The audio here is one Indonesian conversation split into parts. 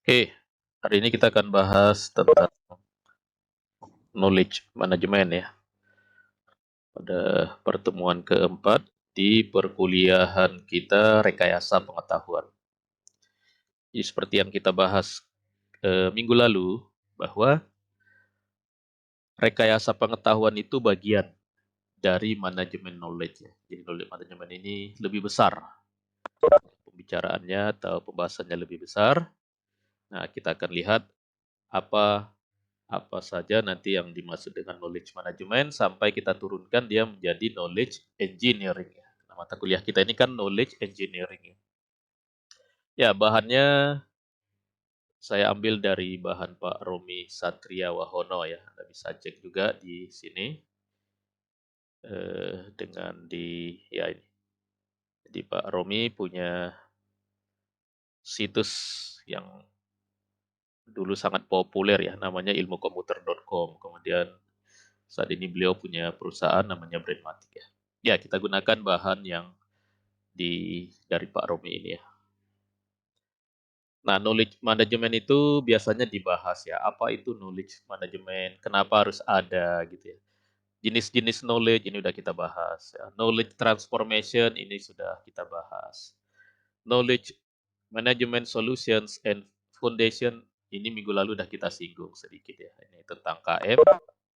Oke, hari ini kita akan bahas tentang knowledge management ya. Pada pertemuan keempat di perkuliahan kita rekayasa pengetahuan. Jadi seperti yang kita bahas minggu lalu, bahwa rekayasa pengetahuan itu bagian dari manajemen knowledge ya. Jadi knowledge management ini lebih besar pembicaraannya atau pembahasannya lebih besar. Nah, kita akan lihat apa apa saja nanti yang dimaksud dengan knowledge management sampai kita turunkan dia menjadi knowledge engineering ya. Nah, mata kuliah kita ini kan knowledge engineering ya. Ya, bahannya saya ambil dari bahan Pak Romi Satria Wahono ya. Anda bisa cek juga di sini dengan di ya ini. Jadi Pak Romi punya situs yang dulu sangat populer ya, namanya ilmukomputer.com. Kemudian saat ini beliau punya perusahaan namanya Brainmatic ya. Ya, kita gunakan bahan yang dari Pak Romi ini ya. Nah, knowledge management itu biasanya dibahas ya. Apa itu knowledge management? Kenapa harus ada gitu ya. Jenis-jenis knowledge ini sudah kita bahas ya. Knowledge transformation ini sudah kita bahas. Knowledge management solutions and foundation ini minggu lalu sudah kita singgung sedikit ya. Ini tentang KM,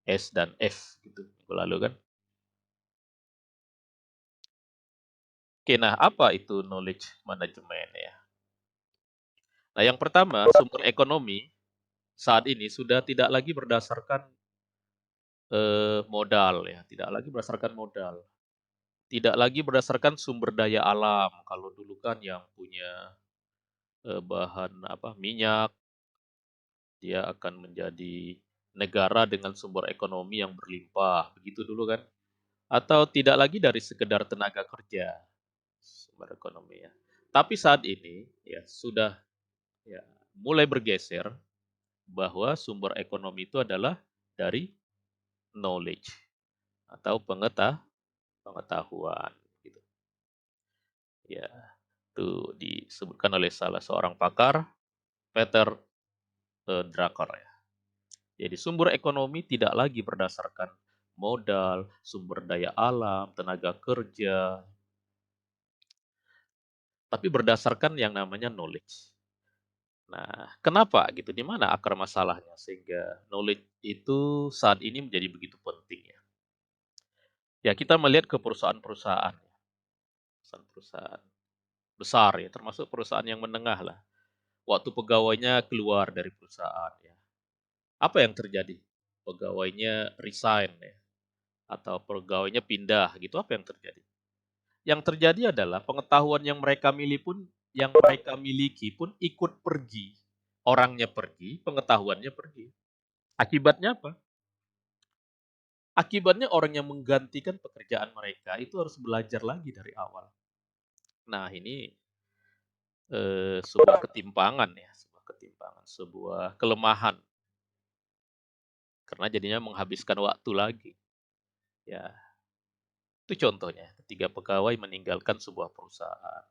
S dan F gitu minggu lalu kan. Oke, nah apa itu knowledge management ya? Nah, yang pertama, sumber ekonomi saat ini sudah tidak lagi berdasarkan modal ya, tidak lagi berdasarkan modal, tidak lagi berdasarkan sumber daya alam. Kalau dulu kan yang punya bahan apa minyak, dia akan menjadi negara dengan sumber ekonomi yang berlimpah, begitu dulu kan? Atau tidak lagi dari sekedar tenaga kerja, sumber ekonomi ya. Tapi saat ini ya sudah ya mulai bergeser bahwa sumber ekonomi itu adalah dari knowledge atau pengetahuan gitu. Ya, itu disebutkan oleh salah seorang pakar, Peter Drucker ya. Jadi sumber ekonomi tidak lagi berdasarkan modal, sumber daya alam, tenaga kerja, tapi berdasarkan yang namanya knowledge. Nah, kenapa gitu? Di mana akar masalahnya sehingga knowledge itu saat ini menjadi begitu penting ya? Ya, kita melihat ke perusahaan-perusahaan ya, perusahaan-perusahaan besar ya, termasuk perusahaan yang menengah lah. Waktu pegawainya keluar dari perusahaan ya. Apa yang terjadi? Pegawainya resign ya, atau pegawainya pindah gitu, apa yang terjadi? Yang terjadi adalah pengetahuan yang mereka miliki pun ikut pergi. Orangnya pergi, pengetahuannya pergi. Akibatnya apa? Akibatnya orang yang menggantikan pekerjaan mereka itu harus belajar lagi dari awal. Nah, ini sebuah ketimpangan ya, sebuah ketimpangan, sebuah kelemahan karena jadinya menghabiskan waktu lagi. Ya, itu contohnya ketika pegawai meninggalkan sebuah perusahaan.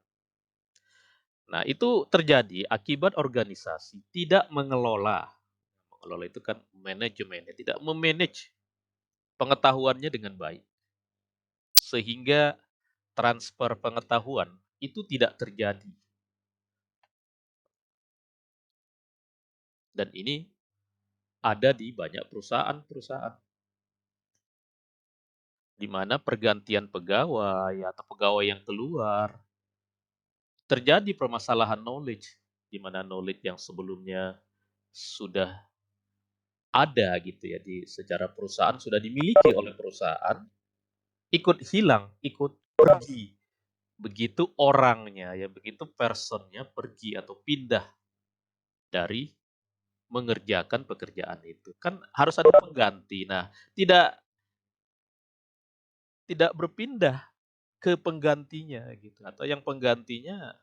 Nah, itu terjadi akibat organisasi tidak mengelola. Mengelola itu kan manajemennya, tidak memanage pengetahuannya dengan baik. Sehingga transfer pengetahuan itu tidak terjadi. Dan ini ada di banyak perusahaan-perusahaan di mana pergantian pegawai atau pegawai yang keluar terjadi permasalahan knowledge di mana knowledge yang sebelumnya sudah ada gitu ya di secara perusahaan sudah dimiliki oleh perusahaan ikut hilang, ikut pergi. Begitu orangnya ya, begitu personnya pergi atau pindah dari mengerjakan pekerjaan itu. Kan harus ada pengganti. Nah, tidak tidak berpindah ke penggantinya gitu atau yang penggantinya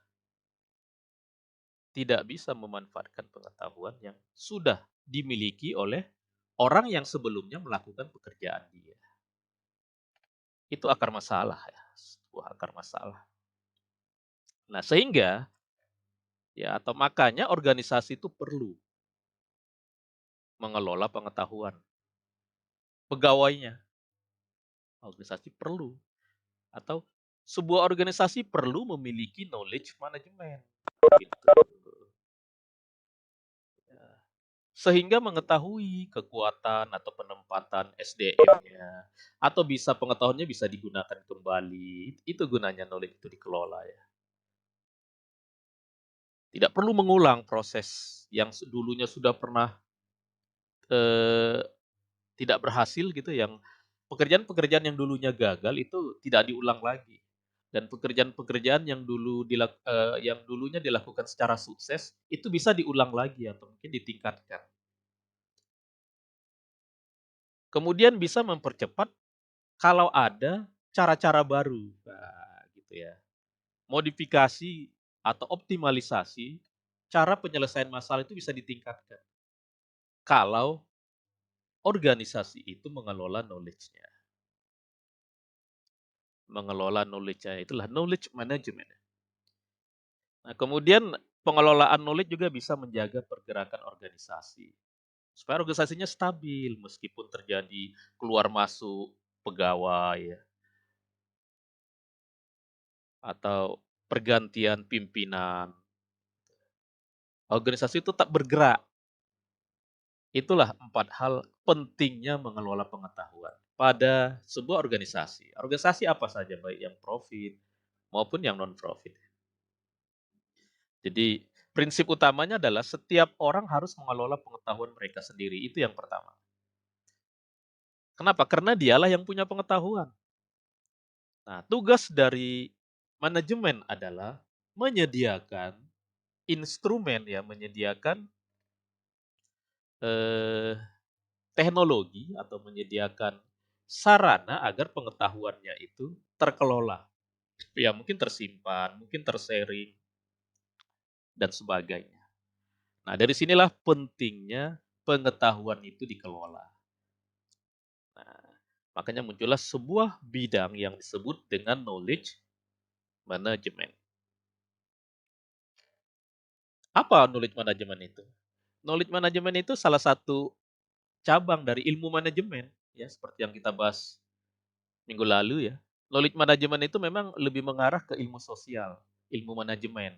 tidak bisa memanfaatkan pengetahuan yang sudah dimiliki oleh orang yang sebelumnya melakukan pekerjaan dia. Itu akar masalah ya, sebuah akar masalah. Nah, sehingga Ya, atau makanya organisasi itu perlu mengelola pengetahuan pegawainya. Organisasi perlu atau sebuah organisasi perlu memiliki knowledge management gitu. Ya. Sehingga mengetahui kekuatan atau penempatan SDM-nya atau bisa pengetahuannya bisa digunakan kembali. Itu gunanya knowledge itu dikelola ya. Tidak perlu mengulang proses yang dulunya sudah pernah eh, tidak berhasil gitu, yang pekerjaan-pekerjaan yang dulunya gagal itu tidak diulang lagi. Dan pekerjaan-pekerjaan yang dulunya dilakukan secara sukses itu bisa diulang lagi atau mungkin ditingkatkan. Kemudian bisa mempercepat kalau ada cara-cara baru. Nah, gitu ya. Modifikasi atau optimalisasi cara penyelesaian masalah itu bisa ditingkatkan kalau organisasi itu mengelola knowledge-nya. Mengelola knowledge-nya itulah knowledge management. Nah, kemudian pengelolaan knowledge juga bisa menjaga pergerakan organisasi. Supaya organisasinya stabil meskipun terjadi keluar masuk pegawai ya, atau pergantian pimpinan. Organisasi itu tetap bergerak. Itulah 4 hal pentingnya mengelola pengetahuan pada sebuah organisasi. Organisasi apa saja baik yang profit maupun yang non profit. Jadi prinsip utamanya adalah setiap orang harus mengelola pengetahuan mereka sendiri. Itu yang pertama. Kenapa? Karena dialah yang punya pengetahuan. Nah, tugas dari manajemen adalah menyediakan instrumen ya, menyediakan eh, teknologi atau menyediakan sarana agar pengetahuannya itu terkelola. Ya, mungkin tersimpan, mungkin tersharing dan sebagainya. Nah, dari sinilah pentingnya pengetahuan itu dikelola. Nah, makanya muncullah sebuah bidang yang disebut dengan knowledge management. Apa knowledge management itu? Knowledge management itu salah satu cabang dari ilmu manajemen, ya seperti yang kita bahas minggu lalu ya. Knowledge management itu memang lebih mengarah ke ilmu sosial, ilmu manajemen.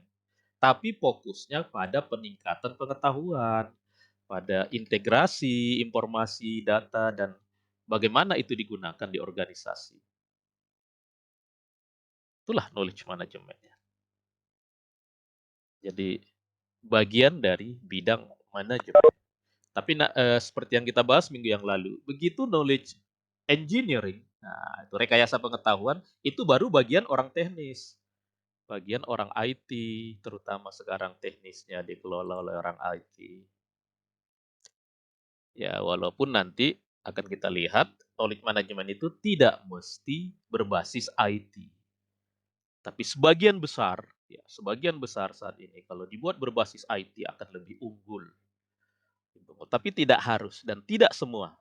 Tapi fokusnya pada peningkatan pengetahuan, pada integrasi informasi, data, dan bagaimana itu digunakan di organisasi. Itulah knowledge management. Jadi bagian dari bidang manajemen. Tapi seperti yang kita bahas minggu yang lalu, begitu knowledge engineering, nah itu rekayasa pengetahuan, itu baru bagian orang teknis. Bagian orang IT, terutama sekarang teknisnya dikelola oleh orang IT. Ya, walaupun nanti akan kita lihat knowledge management itu tidak mesti berbasis IT. Tapi sebagian besar saat ini kalau dibuat berbasis IT akan lebih unggul. Gitu. Tapi tidak harus dan tidak semua.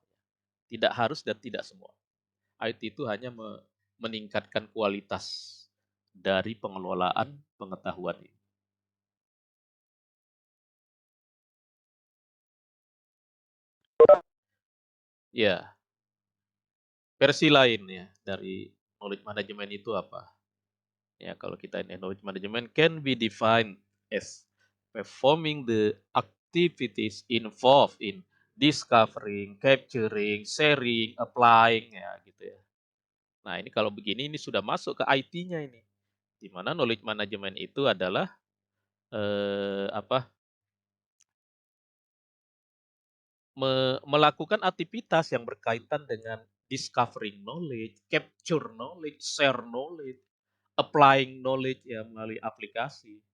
Tidak harus dan tidak semua. IT itu hanya meningkatkan kualitas dari pengelolaan pengetahuan ini. Ya, versi lain ya dari knowledge management itu apa? Ya, kalau kita ini knowledge management can be defined as performing the activities involved in discovering, capturing, sharing, applying ya gitu ya. Nah, ini kalau begini ini sudah masuk ke IT-nya ini. Di mana knowledge management itu adalah apa? Melakukan aktivitas yang berkaitan dengan discovering knowledge, capture knowledge, share knowledge, applying knowledge ya melalui aplikasi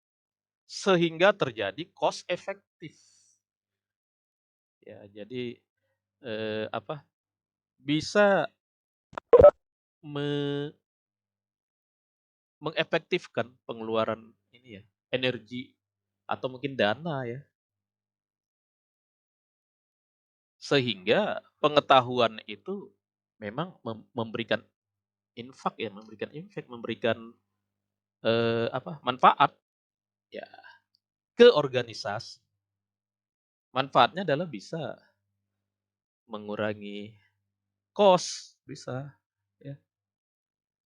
sehingga terjadi cost efektif. Ya, jadi apa? Bisa me mengefektifkan pengeluaran ini ya, energi atau mungkin dana ya. Sehingga pengetahuan itu memang memberikan infak ya, memberikan impact, memberikan apa? Manfaat. Ya, ke organisasi. Manfaatnya adalah bisa mengurangi kos, bisa, ya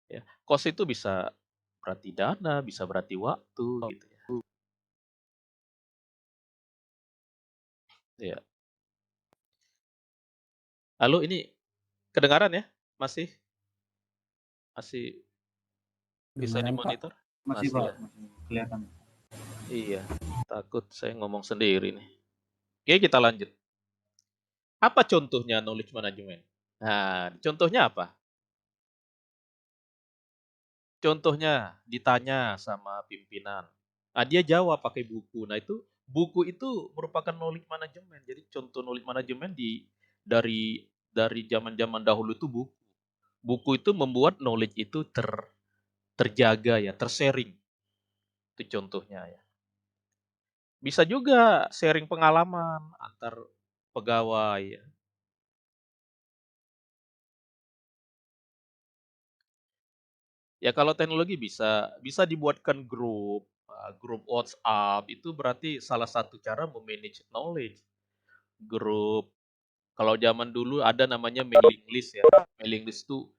ya. Kos itu bisa berarti dana, bisa berarti waktu, gitu ya. Iya. Lalu ini kedengaran ya? Masih masih bisa Lumayan Pak, dimonitor? masih Masih Pak, ya? masih kelihatan. Iya, takut saya ngomong sendiri nih. Oke, kita lanjut. Apa contohnya knowledge management? Nah, contohnya apa? Contohnya ditanya sama pimpinan. Ah, dia jawab pakai buku. Nah, buku itu merupakan knowledge management. Jadi contoh knowledge management dari zaman-zaman dahulu itu buku. Buku itu membuat knowledge itu terjaga ya, tersharing. Itu contohnya ya. Bisa juga sharing pengalaman antar pegawai ya. Ya kalau teknologi bisa dibuatkan grup WhatsApp itu berarti salah satu cara memanage knowledge. Grup kalau zaman dulu ada namanya mailing list ya. Mailing list itu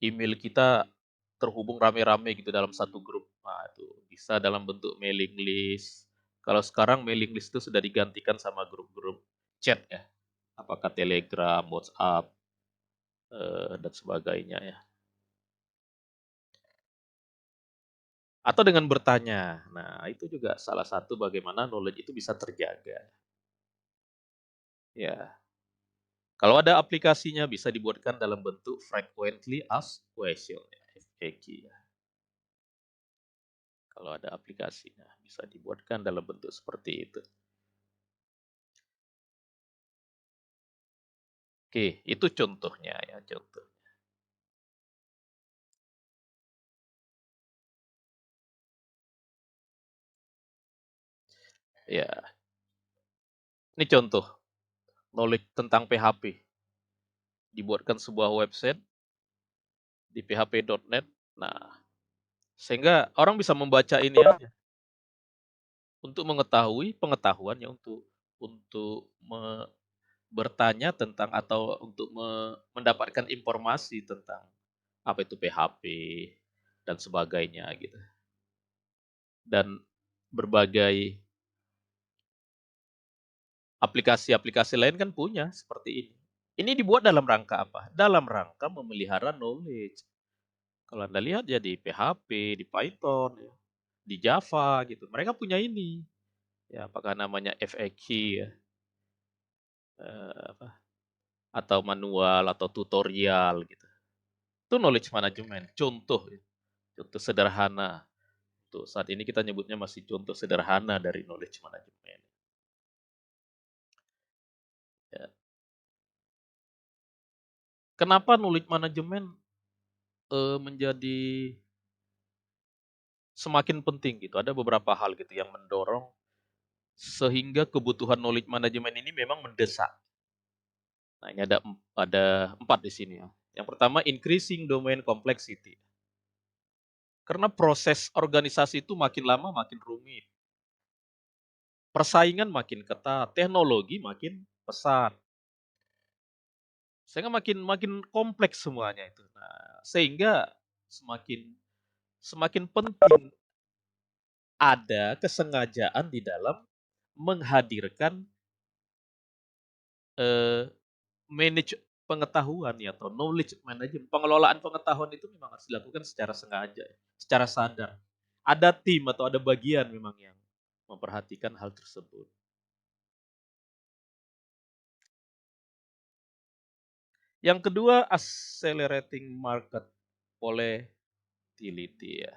email kita terhubung rame-rame gitu dalam satu grup. Nah, itu bisa dalam bentuk mailing list. Kalau sekarang mailing list itu sudah digantikan sama grup-grup chat ya. Apakah Telegram, WhatsApp, dan sebagainya ya. Atau dengan bertanya. Nah, itu juga salah satu bagaimana knowledge itu bisa terjaga. Ya. Kalau ada aplikasinya bisa dibuatkan dalam bentuk frequently asked question ya, FAQ ya. Kalau ada aplikasinya bisa dibuatkan dalam bentuk seperti itu. Oke, itu contohnya ya, contoh. Ya, ini contoh knowledge tentang PHP. Dibuatkan sebuah website di php.net. Nah, sehingga orang bisa membaca ini aja untuk mengetahui pengetahuannya untuk bertanya tentang atau untuk mendapatkan informasi tentang apa itu PHP dan sebagainya gitu. Dan berbagai aplikasi-aplikasi lain kan punya seperti ini. Ini dibuat dalam rangka apa? Dalam rangka memelihara knowledge. Kalau Anda lihat ya di PHP, di Python, ya, di Java gitu. Mereka punya ini. Ya, apakah namanya FAQ ya, apa, atau manual atau tutorial gitu. Itu knowledge management. Contoh ya. Contoh sederhana. Tuh, saat ini kita nyebutnya masih contoh sederhana dari knowledge management. Ya. Kenapa knowledge management menjadi semakin penting gitu? Ada beberapa hal gitu yang mendorong sehingga kebutuhan knowledge management ini memang mendesak. Nah, ini ada 4 di sini ya. Yang pertama increasing domain complexity. Karena proses organisasi itu makin lama makin rumit. Persaingan makin ketat, teknologi makin pesat. Sehingga makin makin kompleks semuanya itu. Nah, sehingga semakin semakin penting ada kesengajaan di dalam menghadirkan eh, manage pengetahuan ya atau knowledge management. Pengelolaan pengetahuan itu memang harus dilakukan secara sengaja, secara sadar. Ada tim atau ada bagian memang yang memperhatikan hal tersebut. Yang kedua, accelerating market volatility ya.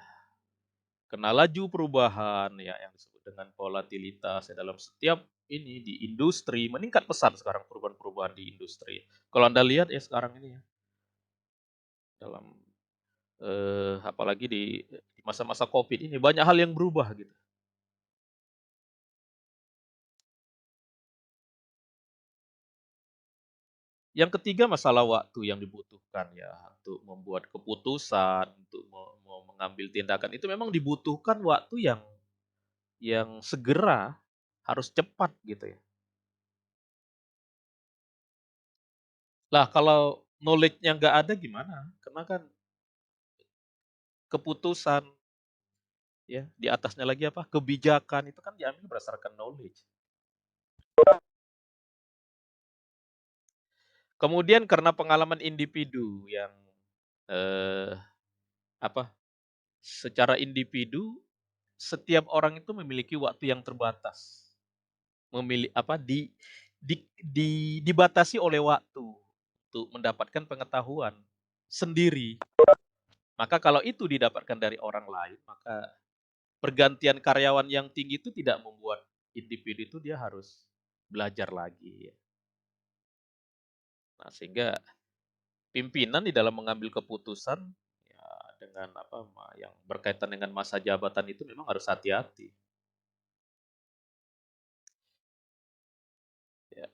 Kena laju perubahan ya yang disebut dengan volatilitas ya, dalam setiap ini di industri meningkat pesat sekarang perubahan-perubahan di industri. Kalau Anda lihat ya sekarang ini ya dalam apalagi di masa-masa Covid ini banyak hal yang berubah gitu. Yang ketiga masalah waktu yang dibutuhkan ya untuk membuat keputusan, untuk mengambil tindakan itu memang dibutuhkan waktu yang segera, harus cepat gitu ya. Lah kalau knowledge-nya nggak ada gimana? Karena kan keputusan ya, di atasnya lagi apa, kebijakan itu kan diambil berdasarkan knowledge. Kemudian karena pengalaman individu yang, eee, apa, secara individu setiap orang itu memiliki waktu yang terbatas. Apa, dibatasi oleh waktu untuk mendapatkan pengetahuan sendiri. Maka kalau itu didapatkan dari orang lain, maka pergantian karyawan yang tinggi itu tidak membuat individu itu dia harus belajar lagi ya. Nah, sehingga pimpinan di dalam mengambil keputusan ya dengan apa yang berkaitan dengan masa jabatan itu memang harus hati-hati. Ya.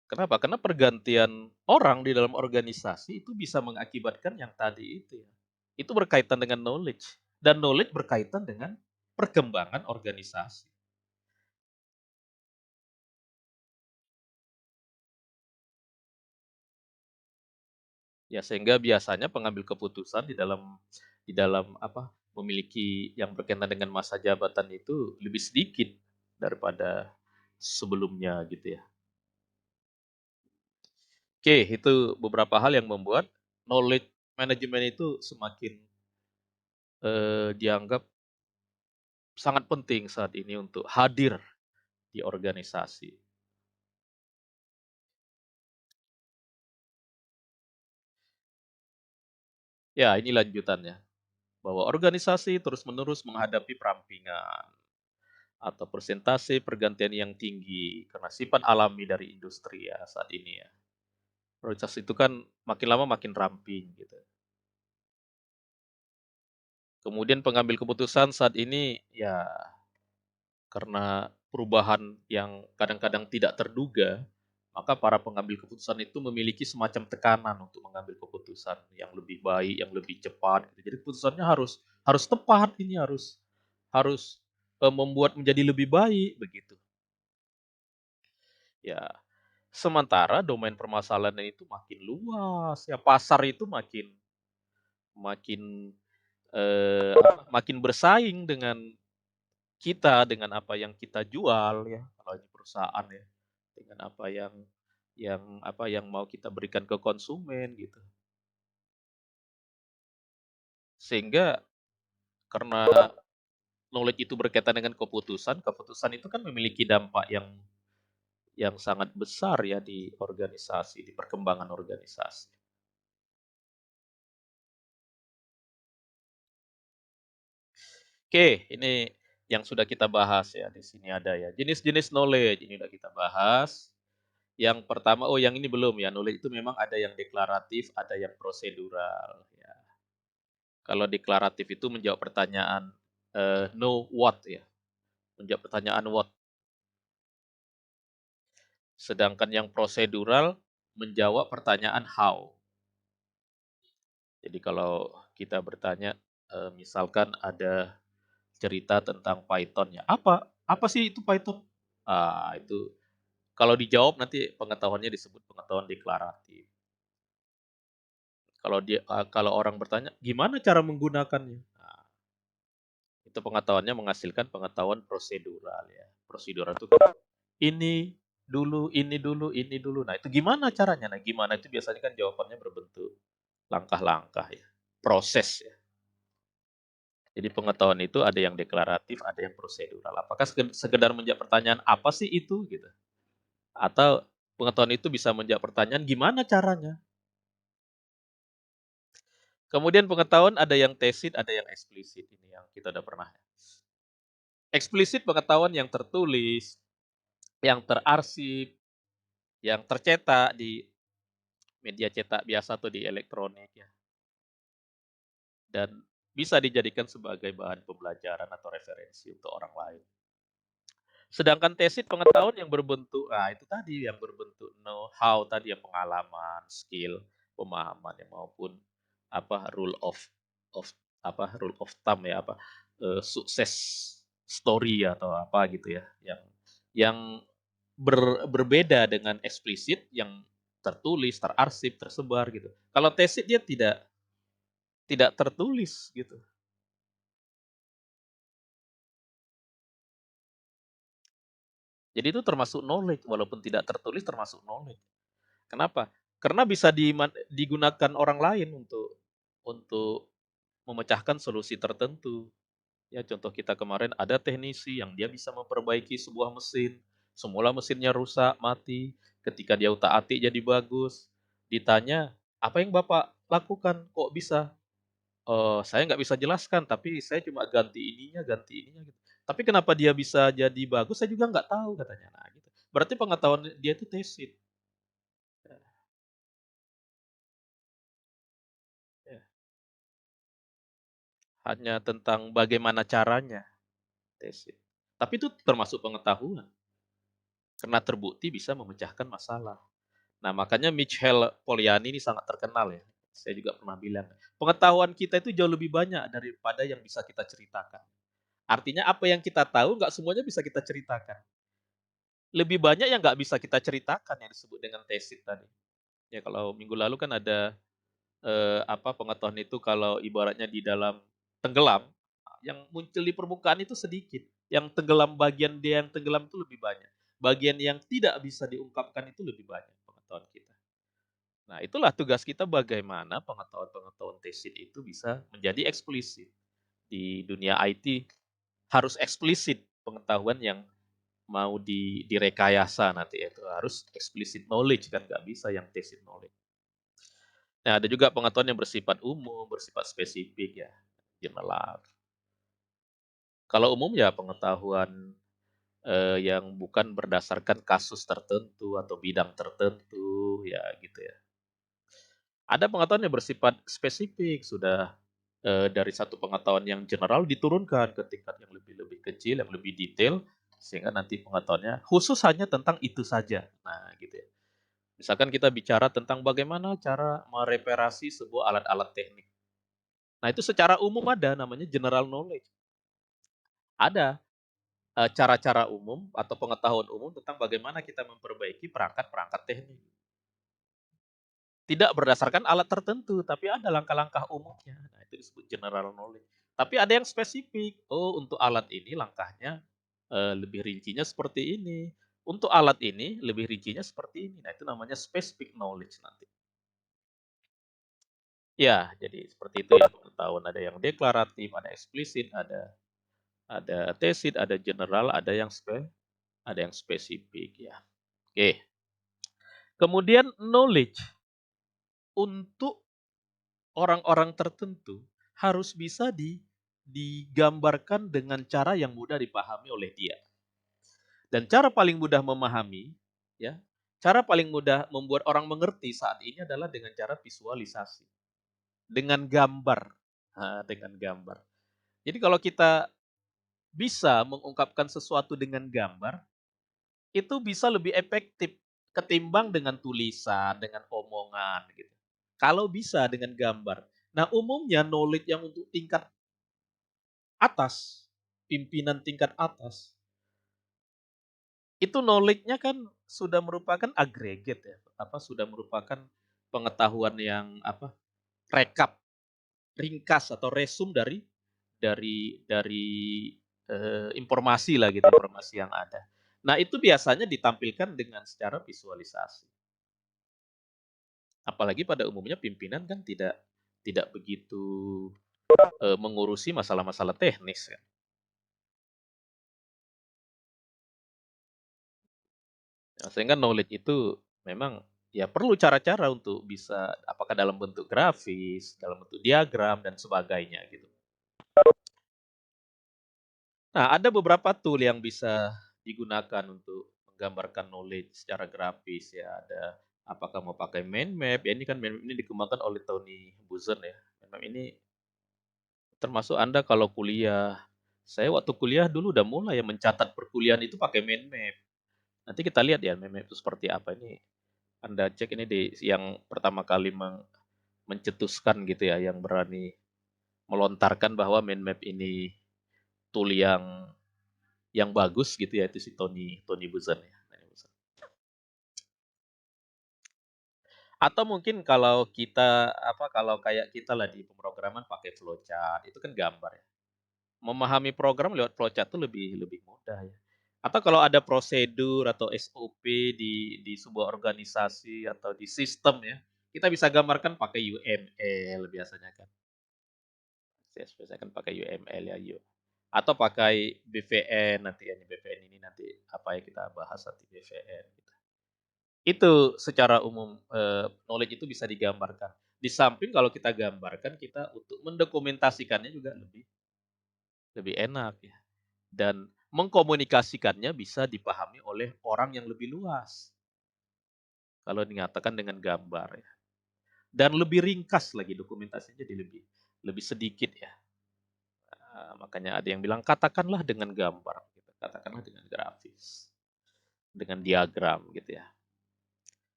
Kenapa? Karena pergantian orang di dalam organisasi itu bisa mengakibatkan yang tadi itu ya. Itu berkaitan dengan knowledge dan knowledge berkaitan dengan perkembangan organisasi. Ya sehingga biasanya pengambil keputusan di dalam apa memiliki yang berkaitan dengan masa jabatan itu lebih sedikit daripada sebelumnya gitu ya. Oke, itu beberapa hal yang membuat knowledge management itu semakin dianggap sangat penting saat ini untuk hadir di organisasi. Ya, ini lanjutannya, bahwa organisasi terus-menerus menghadapi perampingan atau persentase pergantian yang tinggi karena sifat alami dari industri ya saat ini ya. Organisasi itu kan makin lama makin ramping gitu. Kemudian pengambil keputusan saat ini ya karena perubahan yang kadang-kadang tidak terduga, maka para pengambil keputusan itu memiliki semacam tekanan untuk mengambil keputusan yang lebih baik, yang lebih cepat gitu. Jadi keputusannya harus harus tepat, ini harus harus, membuat menjadi lebih baik begitu. Ya, sementara domain permasalahan itu makin luas, ya pasar itu makin makin, makin bersaing dengan kita, dengan apa yang kita jual ya, kalau di perusahaan ya, dengan apa yang mau kita berikan ke konsumen gitu. Sehingga karena knowledge itu berkaitan dengan keputusan, keputusan itu kan memiliki dampak yang sangat besar ya di organisasi, di perkembangan organisasi. Oke, ini yang sudah kita bahas ya, di sini ada ya, jenis-jenis knowledge ini udah kita bahas. Yang pertama oh yang ini belum ya, knowledge itu memang ada yang deklaratif, ada yang prosedural ya. Kalau deklaratif itu menjawab pertanyaan, know what ya, menjawab pertanyaan what. Sedangkan yang prosedural menjawab pertanyaan how. Jadi kalau kita bertanya, misalkan ada cerita tentang Python ya, "Apa apa sih itu Python?" Ah, itu kalau dijawab nanti pengetahuannya disebut pengetahuan deklaratif. Kalau orang bertanya, "Gimana cara menggunakannya?" Nah, itu pengetahuannya menghasilkan pengetahuan prosedural ya. Prosedural itu kan ini dulu, ini dulu, ini dulu. Nah, itu gimana caranya? Nah, gimana itu biasanya kan jawabannya berbentuk langkah-langkah ya, proses ya. Jadi pengetahuan itu ada yang deklaratif, ada yang prosedural. Apakah sekedar menjawab pertanyaan apa sih itu gitu? Atau pengetahuan itu bisa menjawab pertanyaan gimana caranya? Kemudian pengetahuan ada yang tacit, ada yang eksplisit. Ini yang kita udah pernah. Eksplisit pengetahuan yang tertulis, yang terarsip, yang tercetak di media cetak biasa atau di elektronik ya. Dan bisa dijadikan sebagai bahan pembelajaran atau referensi untuk orang lain. Sedangkan tesis pengetahuan yang berbentuk, nah itu tadi yang berbentuk know how tadi yang pengalaman, skill, pemahaman ya maupun apa rule of thumb ya apa sukses story atau apa gitu ya, yang berbeda dengan eksplisit yang tertulis, terarsip, tersebar gitu. Kalau tesis dia tidak tertulis gitu. Jadi itu termasuk knowledge walaupun tidak tertulis termasuk knowledge. Kenapa? Karena bisa digunakan orang lain untuk memecahkan solusi tertentu. Ya contoh kita kemarin ada teknisi yang dia bisa memperbaiki sebuah mesin, semula mesinnya rusak, mati, ketika dia utak-atik jadi bagus. Ditanya, "Apa yang Bapak lakukan? Kok bisa?" Saya nggak bisa jelaskan, tapi saya cuma ganti ininya gitu. Tapi kenapa dia bisa jadi bagus, saya juga nggak tahu katanya. Nah gitu. Berarti pengetahuan dia itu tacit. Ya, ya. Hanya tentang bagaimana caranya, tacit. Tapi itu termasuk pengetahuan, karena terbukti bisa memecahkan masalah. Nah, makanya Michel Poliani ini sangat terkenal ya. Saya juga pernah bilang, pengetahuan kita itu jauh lebih banyak daripada yang bisa kita ceritakan. Artinya apa yang kita tahu nggak semuanya bisa kita ceritakan. Lebih banyak yang nggak bisa kita ceritakan yang disebut dengan tesit tadi. Ya kalau minggu lalu kan ada, apa, pengetahuan itu kalau ibaratnya di dalam tenggelam, yang muncul di permukaan itu sedikit, yang tenggelam bagian dia yang tenggelam itu lebih banyak. Bagian yang tidak bisa diungkapkan itu lebih banyak pengetahuan kita. Nah, itulah tugas kita bagaimana pengetahuan-pengetahuan tesit itu bisa menjadi eksplisit. Di dunia IT harus eksplisit pengetahuan yang mau direkayasa nanti itu harus explicit knowledge kan nggak bisa yang tacit knowledge. Nah, ada juga pengetahuan yang bersifat umum, bersifat spesifik ya, general. Kalau umum ya pengetahuan yang bukan berdasarkan kasus tertentu atau bidang tertentu ya gitu ya. Ada pengetahuan yang bersifat spesifik sudah dari satu pengetahuan yang general diturunkan ke tingkat yang lebih-lebih kecil, yang lebih detail sehingga nanti pengetahuannya khusus hanya tentang itu saja. Nah, gitu ya. Misalkan kita bicara tentang bagaimana cara mereparasi sebuah alat-alat teknik. Nah, itu secara umum ada namanya general knowledge. Ada cara-cara umum atau pengetahuan umum tentang bagaimana kita memperbaiki perangkat-perangkat teknik. Tidak berdasarkan alat tertentu, tapi ada langkah-langkah umumnya. Nah, itu disebut general knowledge. Tapi ada yang spesifik. Oh, untuk alat ini langkahnya lebih rincinya seperti ini. Untuk alat ini lebih rincinya seperti ini. Nah, itu namanya specific knowledge nanti. Ya, jadi seperti itu ya pengetahuan. Ada yang deklaratif, ada eksplisit, ada tesit, ada general, ada yang spesifik ya. Oke. Kemudian knowledge untuk orang-orang tertentu harus bisa digambarkan dengan cara yang mudah dipahami oleh dia. Dan cara paling mudah memahami, ya, cara paling mudah membuat orang mengerti saat ini adalah dengan cara visualisasi, dengan gambar. Nah, dengan gambar. Jadi kalau kita bisa mengungkapkan sesuatu dengan gambar, itu bisa lebih efektif ketimbang dengan tulisan, dengan omongan gitu. Kalau bisa dengan gambar. Nah, umumnya knowledge yang untuk tingkat atas, pimpinan tingkat atas, itu knowledge-nya kan sudah merupakan agregat ya, apa sudah merupakan pengetahuan yang apa? Rekap, ringkas atau resum dari informasi lah gitu, informasi yang ada. Nah, itu biasanya ditampilkan dengan secara visualisasi. Apalagi pada umumnya pimpinan kan tidak begitu mengurusi masalah-masalah teknis ya. Nah, sehingga knowledge itu memang ya perlu cara-cara untuk bisa apakah dalam bentuk grafis, dalam bentuk diagram dan sebagainya gitu. Nah, ada beberapa tool yang bisa digunakan untuk menggambarkan knowledge secara grafis ya. Ada apakah mau pakai mind map, ya ini kan mind map ini dikembangkan oleh Tony Buzan ya. Mind map ini termasuk Anda kalau kuliah. Saya waktu kuliah dulu udah mulai ya mencatat perkuliahan itu pakai mind map. Nanti kita lihat ya mind map itu seperti apa. Ini Anda cek ini di yang pertama kali mencetuskan gitu ya, yang berani melontarkan bahwa mind map ini tool yang yang bagus gitu ya, itu si Tony Tony Buzan ya, Tony Buzan. Atau mungkin kalau kita, kalau kayak kita lah di pemrograman pakai flowchart, itu kan gambar ya. Memahami program lewat flowchart tuh lebih lebih mudah ya. Atau kalau ada prosedur atau SOP di sebuah organisasi atau di sistem ya, kita bisa gambarkan pakai UML biasanya kan. Biasanya kan pakai UML ya, atau pakai BVN nanti ya, BVN ini nanti apa ya kita bahas nanti BVN gitu. Itu secara umum, knowledge itu bisa digambarkan. Di samping kalau kita gambarkan, kita untuk mendokumentasikannya juga lebih lebih enak ya, dan mengkomunikasikannya bisa dipahami oleh orang yang lebih luas, kalau dinyatakan dengan gambar ya. Dan lebih ringkas lagi dokumentasinya jadi lebih lebih sedikit ya. Makanya ada yang bilang, "Katakanlah dengan gambar," gitu, katakanlah dengan grafis, dengan diagram gitu ya.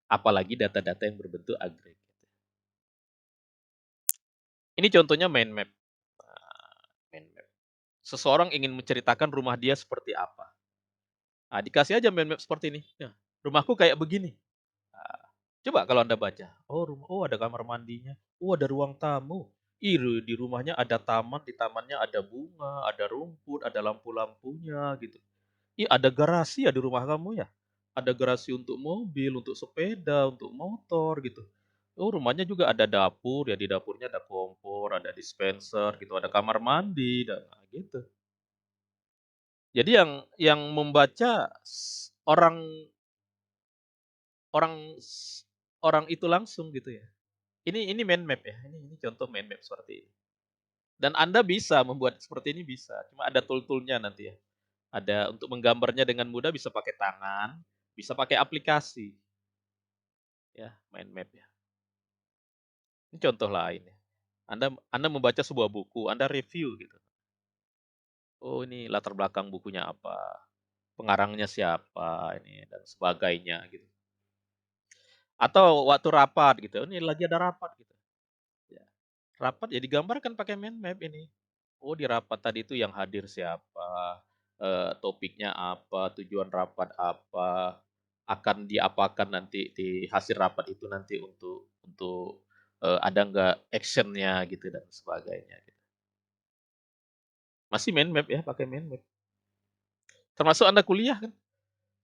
Apalagi data-data yang berbentuk agregat. Ini contohnya mind map. Mind map. Seseorang ingin menceritakan rumah dia seperti apa. Dikasih aja mind map seperti ini. Ya, rumahku kayak begini. Nah, coba kalau Anda baca. Oh, ada kamar mandinya. Oh, ada ruang tamu. Di rumahnya ada taman, di tamannya ada bunga, ada rumput, ada lampu-lampunya gitu. Ada garasi ya di rumah kamu ya? Ada garasi untuk mobil, untuk sepeda, untuk motor gitu. Oh, rumahnya juga ada dapur ya, di dapurnya ada kompor, ada dispenser gitu, ada kamar mandi dan gitu. Jadi yang membaca orang orang orang itu langsung gitu ya. Ini mind map ya, ini contoh mind map seperti ini. Dan Anda bisa membuat seperti ini bisa, cuma ada tool-tool-nya nanti ya. Ada untuk menggambarnya dengan mudah bisa pakai tangan, bisa pakai aplikasi ya, mind map ya. Ini contoh lain ya. Anda membaca sebuah buku, Anda review gitu. Oh, ini latar belakang bukunya apa, pengarangnya siapa ini dan sebagainya gitu. Atau waktu rapat gitu, ini lagi ada rapat gitu. Ya. Rapat ya digambarkan pakai mind map ini. Oh, di rapat tadi itu yang hadir siapa, topiknya apa, tujuan rapat apa, akan diapakan nanti di hasil rapat itu nanti untuk ada nggak actionnya gitu dan sebagainya gitu. Masih mind map ya, pakai mind map. Termasuk Anda kuliah kan?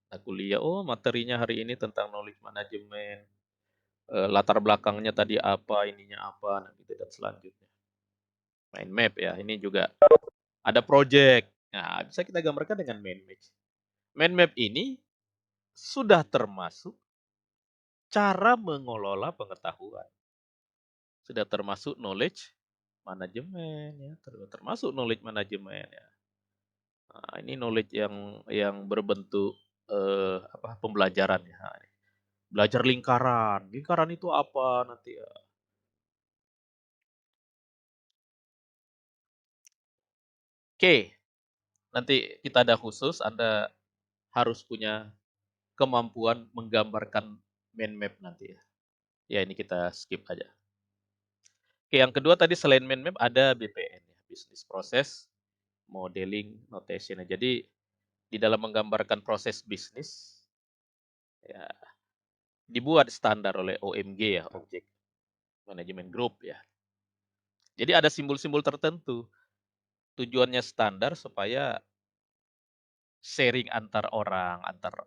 Anda kuliah, oh materinya hari ini tentang knowledge management, latar belakangnya tadi apa, ininya apa, nah gitu dan selanjutnya. Mind map ya, ini juga ada project. Nah, bisa kita gambarkan dengan mind map. Mind map ini sudah termasuk cara mengelola pengetahuan, sudah termasuk knowledge management ya, termasuk knowledge management ya. Nah, ini knowledge yang berbentuk, pembelajaran ya. Nah, belajar lingkaran, lingkaran itu apa nanti ya. Oke, nanti kita ada khusus, Anda harus punya kemampuan menggambarkan mind map nanti ya. Ya ini kita skip aja. Oke, yang kedua tadi selain mind map ada BPN ya, Business Process Modeling Notation. Jadi di dalam menggambarkan proses bisnis ya dibuat standar oleh OMG ya, Object Management Group ya. Jadi ada simbol-simbol tertentu. Tujuannya standar supaya sharing antar orang,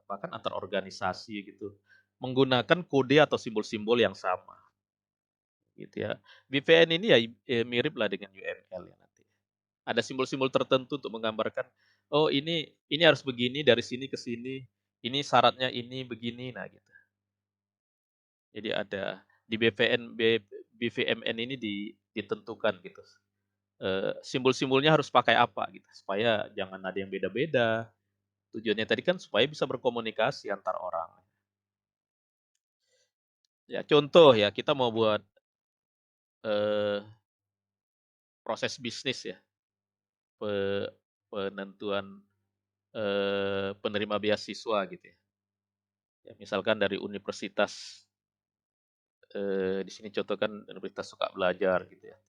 bahkan antar organisasi gitu. Menggunakan kode atau simbol-simbol yang sama gitu ya. BVN ini ya mirip lah dengan UML ya nanti. Ada simbol-simbol tertentu untuk menggambarkan, oh ini harus begini dari sini ke sini, ini syaratnya ini begini, nah gitu. Jadi ada di BVMN ini ditentukan gitu, simbol-simbolnya harus pakai apa gitu, supaya jangan ada yang beda-beda. Tujuannya tadi kan supaya bisa berkomunikasi antar orang. Ya contoh ya, kita mau buat, eee, proses bisnis ya, pe penentuan, penerima beasiswa gitu ya. Ya misalkan dari universitas, di sini contoh kan Universitas Suka Belajar gitu ya.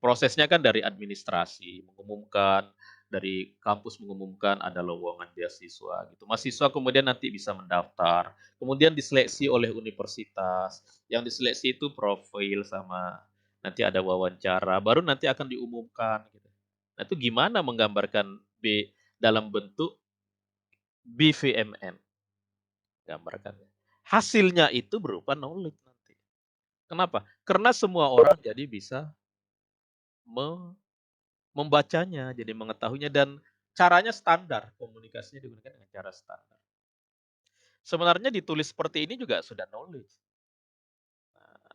Prosesnya kan dari administrasi, mengumumkan, dari kampus mengumumkan ada lowongan beasiswa gitu. Mahasiswa kemudian nanti bisa mendaftar, kemudian diseleksi oleh universitas, yang diseleksi itu profil sama nanti ada wawancara, baru nanti akan diumumkan gitu. Nah, itu gimana menggambarkan dalam bentuk BVMN gambarkannya. Hasilnya itu berupa knowledge nanti. Kenapa? Karena semua orang jadi bisa me membacanya, jadi mengetahuinya dan caranya standar, komunikasinya digunakan dengan cara standar. Sebenarnya ditulis seperti ini juga sudah knowledge. Nah,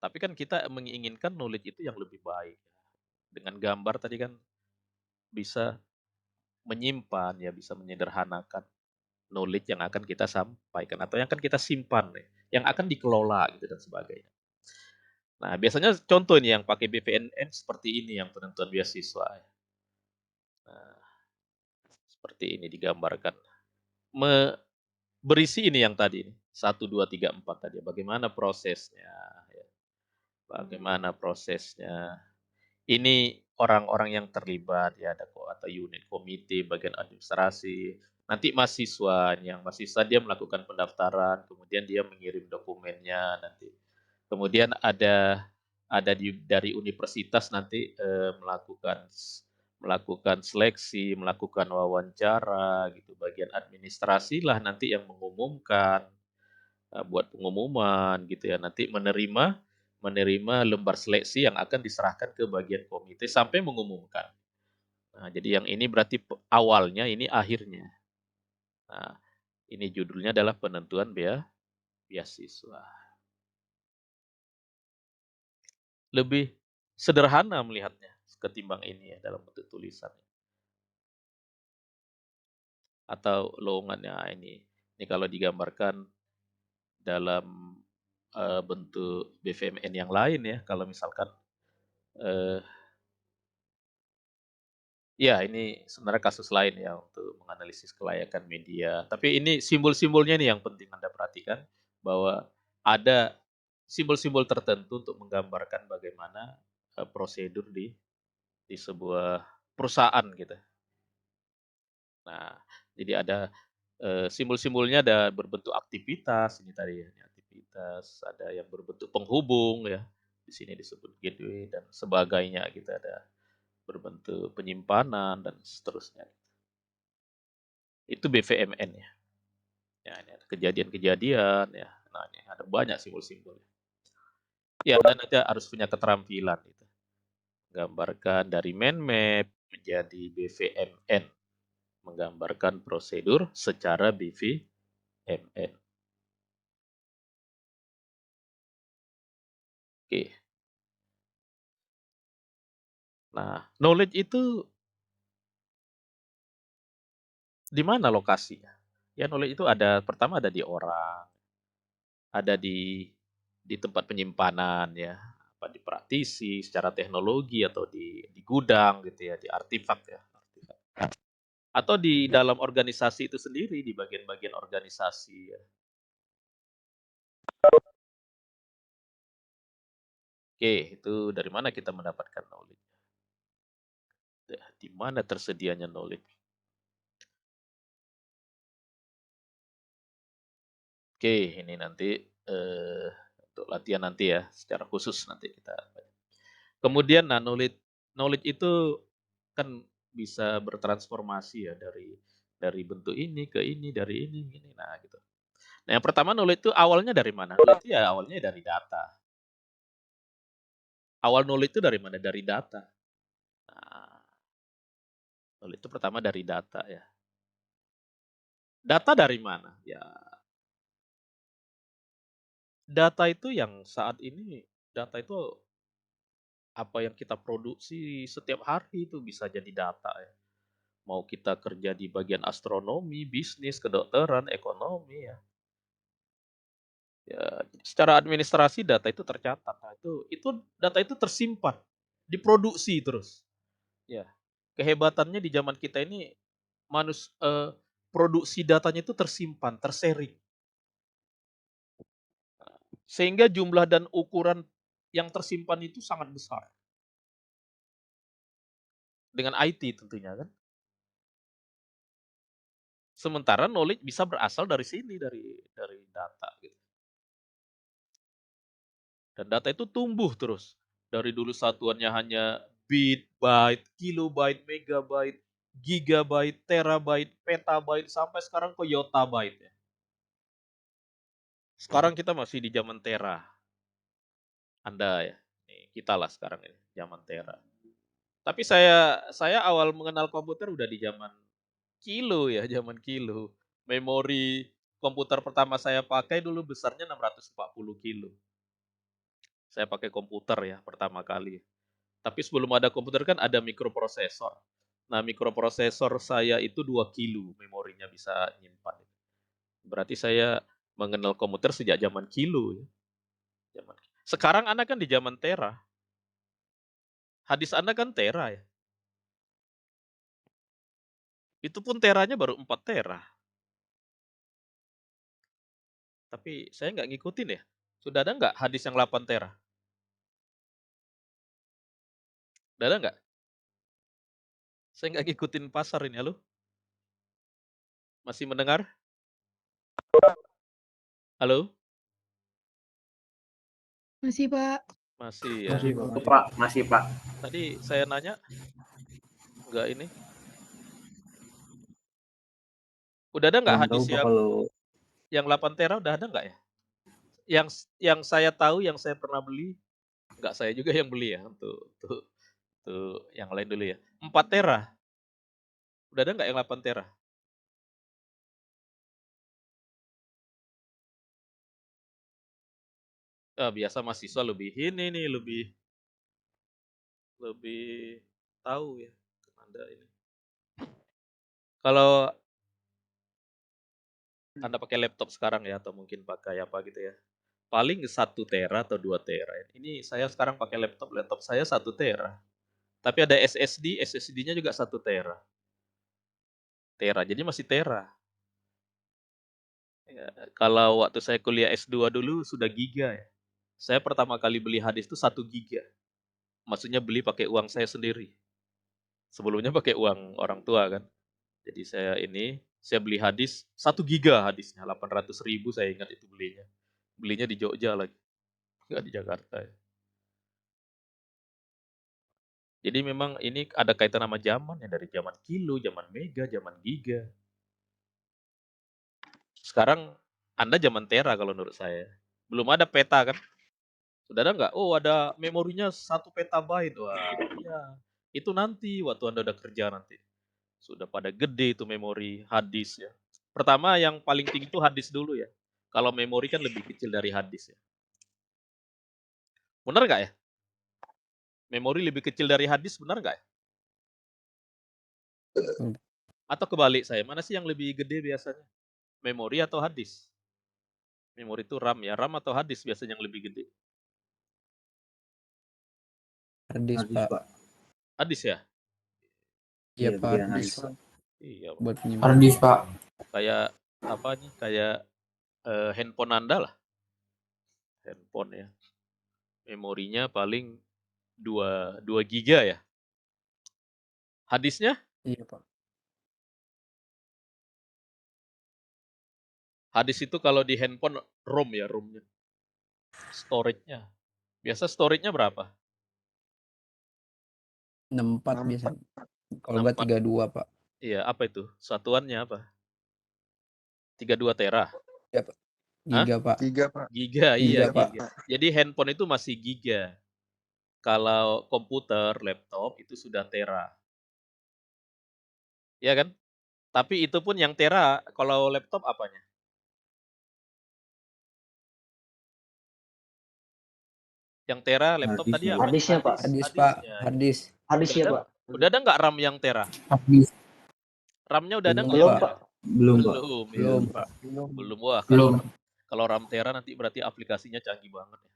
tapi kan kita menginginkan knowledge itu yang lebih baik. Dengan gambar tadi kan bisa menyimpan ya, bisa menyederhanakan knowledge yang akan kita sampaikan atau yang akan kita simpan ya, yang akan dikelola gitu dan sebagainya. Nah, biasanya contoh ini yang pakai BPNN seperti ini yang penentuan beasiswa. Nah, seperti ini digambarkan. Berisi ini yang tadi, 1, 2, 3, 4 tadi, bagaimana prosesnya ya, bagaimana prosesnya. Ini orang-orang yang terlibat ya, ada atau unit komite, bagian administrasi, nanti mahasiswa dia melakukan pendaftaran, kemudian dia mengirim dokumennya nanti. Kemudian dari universitas nanti, melakukan seleksi, melakukan wawancara gitu, bagian administrasi lah nanti yang mengumumkan, buat pengumuman gitu ya, nanti menerima menerima lembar seleksi yang akan diserahkan ke bagian komite sampai mengumumkan. Nah, jadi yang ini berarti awalnya, ini akhirnya. Nah, ini judulnya adalah penentuan beasiswa. Lebih sederhana melihatnya ketimbang ini ya dalam bentuk tulisan. Atau lowongannya ini kalau digambarkan dalam, bentuk BVMN yang lain ya, kalau misalkan, eee, ya ini sebenarnya kasus lain ya untuk menganalisis kelayakan media. Tapi ini simbol-simbolnya nih yang penting Anda perhatikan, bahwa ada simbol-simbol tertentu untuk menggambarkan bagaimana, prosedur di sebuah perusahaan gitu. Nah, jadi ada, simbol-simbolnya ada berbentuk aktivitas, ini tadi ya, ini aktivitas, ada yang berbentuk penghubung ya, di sini disebut gateway dan sebagainya gitu, ada berbentuk penyimpanan dan seterusnya. Itu BVMN ya. Ya, ini ada kejadian-kejadian ya. Nah, ini ada banyak simbol-simbolnya. Ya, dan nanti harus punya keterampilan gitu. Gambarkan dari mind map menjadi BVMN, menggambarkan prosedur secara BVMN. Oke. Nah, knowledge itu di mana lokasinya? Ya knowledge itu pertama ada di orang, ada di tempat penyimpanan ya, apa di praktisi, secara teknologi atau di gudang gitu ya, di artefak ya, artefak. Atau di dalam organisasi itu sendiri, di bagian-bagian organisasi ya. Oke, itu dari mana kita mendapatkan knowledge? Di mana tersedianya knowledge? Oke, ini nanti, untuk latihan nanti ya, secara khusus nanti kita. Kemudian nah knowledge itu kan bisa bertransformasi ya dari bentuk ini ke ini, dari ini, nah gitu. Nah yang pertama knowledge itu awalnya dari mana? Knowledge itu ya awalnya dari data. Awal knowledge itu dari mana? Dari data. Nah, knowledge itu pertama dari data ya. Data dari mana? Ya, data itu yang saat ini, data itu apa yang kita produksi setiap hari itu bisa jadi data ya. Mau kita kerja di bagian astronomi, bisnis, kedokteran, ekonomi ya. Ya, secara administrasi data itu tercatat. Nah, itu data itu tersimpan, diproduksi terus. Ya. Kehebatannya di zaman kita ini produksi datanya itu tersimpan, tersharing. Sehingga jumlah dan ukuran yang tersimpan itu sangat besar. Dengan IT tentunya kan. Sementara knowledge bisa berasal dari sini, dari data gitu. Dan data itu tumbuh terus. Dari dulu satuannya hanya bit, byte, kilobyte, megabyte, gigabyte, terabyte, petabyte, sampai sekarang ke yottabyte ya. Sekarang kita masih di zaman tera. Anda ya, kita lah sekarang ini, zaman tera. Tapi saya awal mengenal komputer udah di zaman kilo ya, zaman kilo. Memori komputer pertama saya pakai dulu besarnya 640 kilo. Saya pakai komputer ya pertama kali. Tapi sebelum ada komputer kan ada mikroprosesor. Nah, mikroprosesor saya itu 2 kilo memorinya bisa nyimpan. Berarti saya mengenal komputer sejak zaman kilo ya. Sekarang Anda kan di zaman tera. Hadis Anda kan tera ya. Itu pun teranya baru 4 tera. Tapi saya nggak ngikutin ya. Sudah ada nggak hadis yang 8 tera? Sudah ada nggak? Saya nggak ngikutin pasar ini, halo? Masih mendengar? Halo? Masih, Pak. Masih ya. Masih Pak, masih Pak. Tadi saya nanya, nggak ini. Udah ada nggak Belum tahu hadis Pak kalau yang 8 tera udah ada nggak ya? Yang saya tahu, yang saya pernah beli, nggak saya juga yang beli ya, untuk yang lain dulu ya. 4 tera. Udah ada nggak yang 8 tera? Biasa mahasiswa lebih ini nih, lebih tahu ya. Anda ini. Kalau Anda pakai laptop sekarang ya, atau mungkin pakai apa gitu ya. Paling 1 tera atau 2 tera. Ini saya sekarang pakai laptop saya 1 tera. Tapi ada SSD-nya juga 1 tera. Jadi masih tera. Ya, kalau waktu saya kuliah S2 dulu sudah giga ya. Saya pertama kali beli hadis itu 1 giga. Maksudnya beli pakai uang saya sendiri. Sebelumnya pakai uang orang tua kan. Jadi saya beli hadis 1 giga hadisnya, 800.000 saya ingat itu belinya. Belinya di Jogja lagi, nggak di Jakarta ya. Jadi memang ini ada kaitan sama zaman ya, dari zaman kilo, zaman mega, zaman giga. Sekarang Anda zaman tera kalau menurut saya. Belum ada peta kan? Sudah ada nggak? Oh, ada memorinya 1 petabyte. Wah, iya. Itu nanti waktu Anda udah kerja nanti. Sudah pada gede itu memori hadis ya. Pertama yang paling tinggi itu hadis dulu ya. Kalau memori kan lebih kecil dari hadis ya. Benar nggak ya? Memori lebih kecil dari hadis, benar nggak ya? Atau kebalik saya, mana sih yang lebih gede biasanya? Memori atau hadis? Memori itu RAM ya. RAM atau hadis biasanya yang lebih gede? hadis Pak. Hadis ya? Iya, Pak. biar Hadis. hadis. Iya. Buat penyimpanan. Hadis Pak. Kayak apa nih? Kayak handphone Anda lah. Handphone ya. Memorinya paling 2 giga ya. Hadisnya? Iya, Pak. Hadis itu kalau di handphone ROM ya, ROM-nya. Storage-nya. Biasa storage-nya berapa? 64 biasanya. Kalau enggak 32, Pak. Iya, apa itu? Satuannya apa? 32 tera? Ya, Pak. Giga, Pak. Giga, Giga, iya Pak. giga. Jadi handphone itu masih giga. Kalau komputer, laptop itu sudah tera. Iya kan? Tapi itu pun yang tera, kalau laptop apanya? Yang tera laptop tadi apa? Hadisnya Pak. Hadis, Pak. Hadisnya. Hadis. Hadisnya Pak. Udah ada nggak RAM yang tera? Hadis. RAM-nya udah ada nggak Belum, yang Pak. tera? Belum Pak. Belum. Belum. Wah, kalau RAM tera nanti berarti aplikasinya canggih banget ya.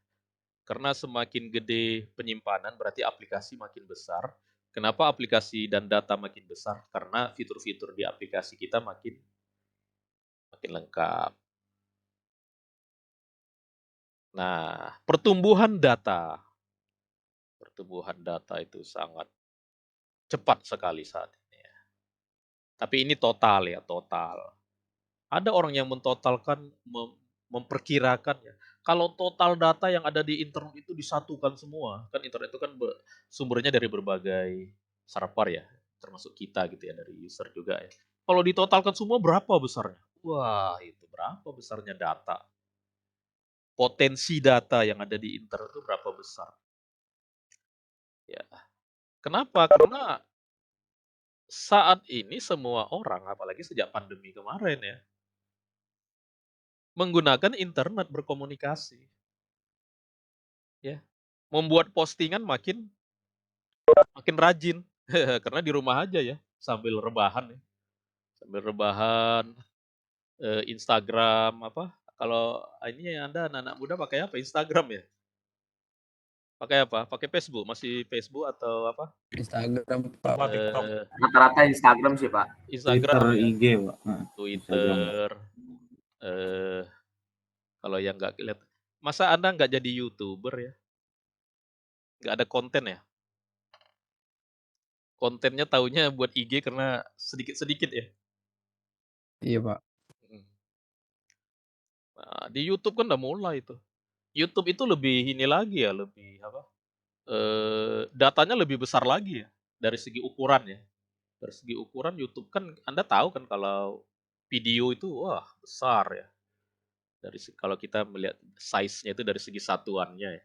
Karena semakin gede penyimpanan berarti aplikasi makin besar. Kenapa aplikasi dan data makin besar? Karena fitur-fitur di aplikasi kita makin lengkap. Nah, pertumbuhan data itu sangat cepat sekali saat ini ya. Tapi ini total ya, total. Ada orang yang mentotalkan, memperkirakan ya. Kalau total data yang ada di internet itu disatukan semua, kan internet itu kan sumbernya dari berbagai server ya, termasuk kita gitu ya, dari user juga ya. Kalau ditotalkan semua berapa besarnya? Wah, itu berapa besarnya data? Potensi data yang ada di internet itu berapa besar? Ya. Kenapa? Karena saat ini semua orang, apalagi sejak pandemi kemarin ya, menggunakan internet berkomunikasi, ya. Membuat postingan makin makin rajin karena di rumah aja ya, sambil rebahan ya. Sambil rebahan, Instagram apa, kalau ini Anda anak-anak muda pakai apa? Instagram ya? Pakai apa? Pakai Facebook? Masih Facebook atau apa? Instagram, Pak. TikTok. Rata-rata Instagram sih, Pak. Instagram Twitter, ya? IG, Pak. Instagram, Pak. Twitter, eh kalau yang nggak kelihatan. Masa Anda nggak jadi YouTuber ya? Nggak ada konten ya? Kontennya taunya buat IG karena sedikit-sedikit ya? Iya, Pak. Mhm. Nah, di YouTube kan udah mulai tuh. YouTube itu lebih ini lagi ya, lebih apa, datanya lebih besar lagi ya, dari segi ukuran ya. Dari segi ukuran YouTube kan Anda tahu kan kalau video itu, wah besar ya. Kalau kita melihat size-nya itu dari segi satuannya ya.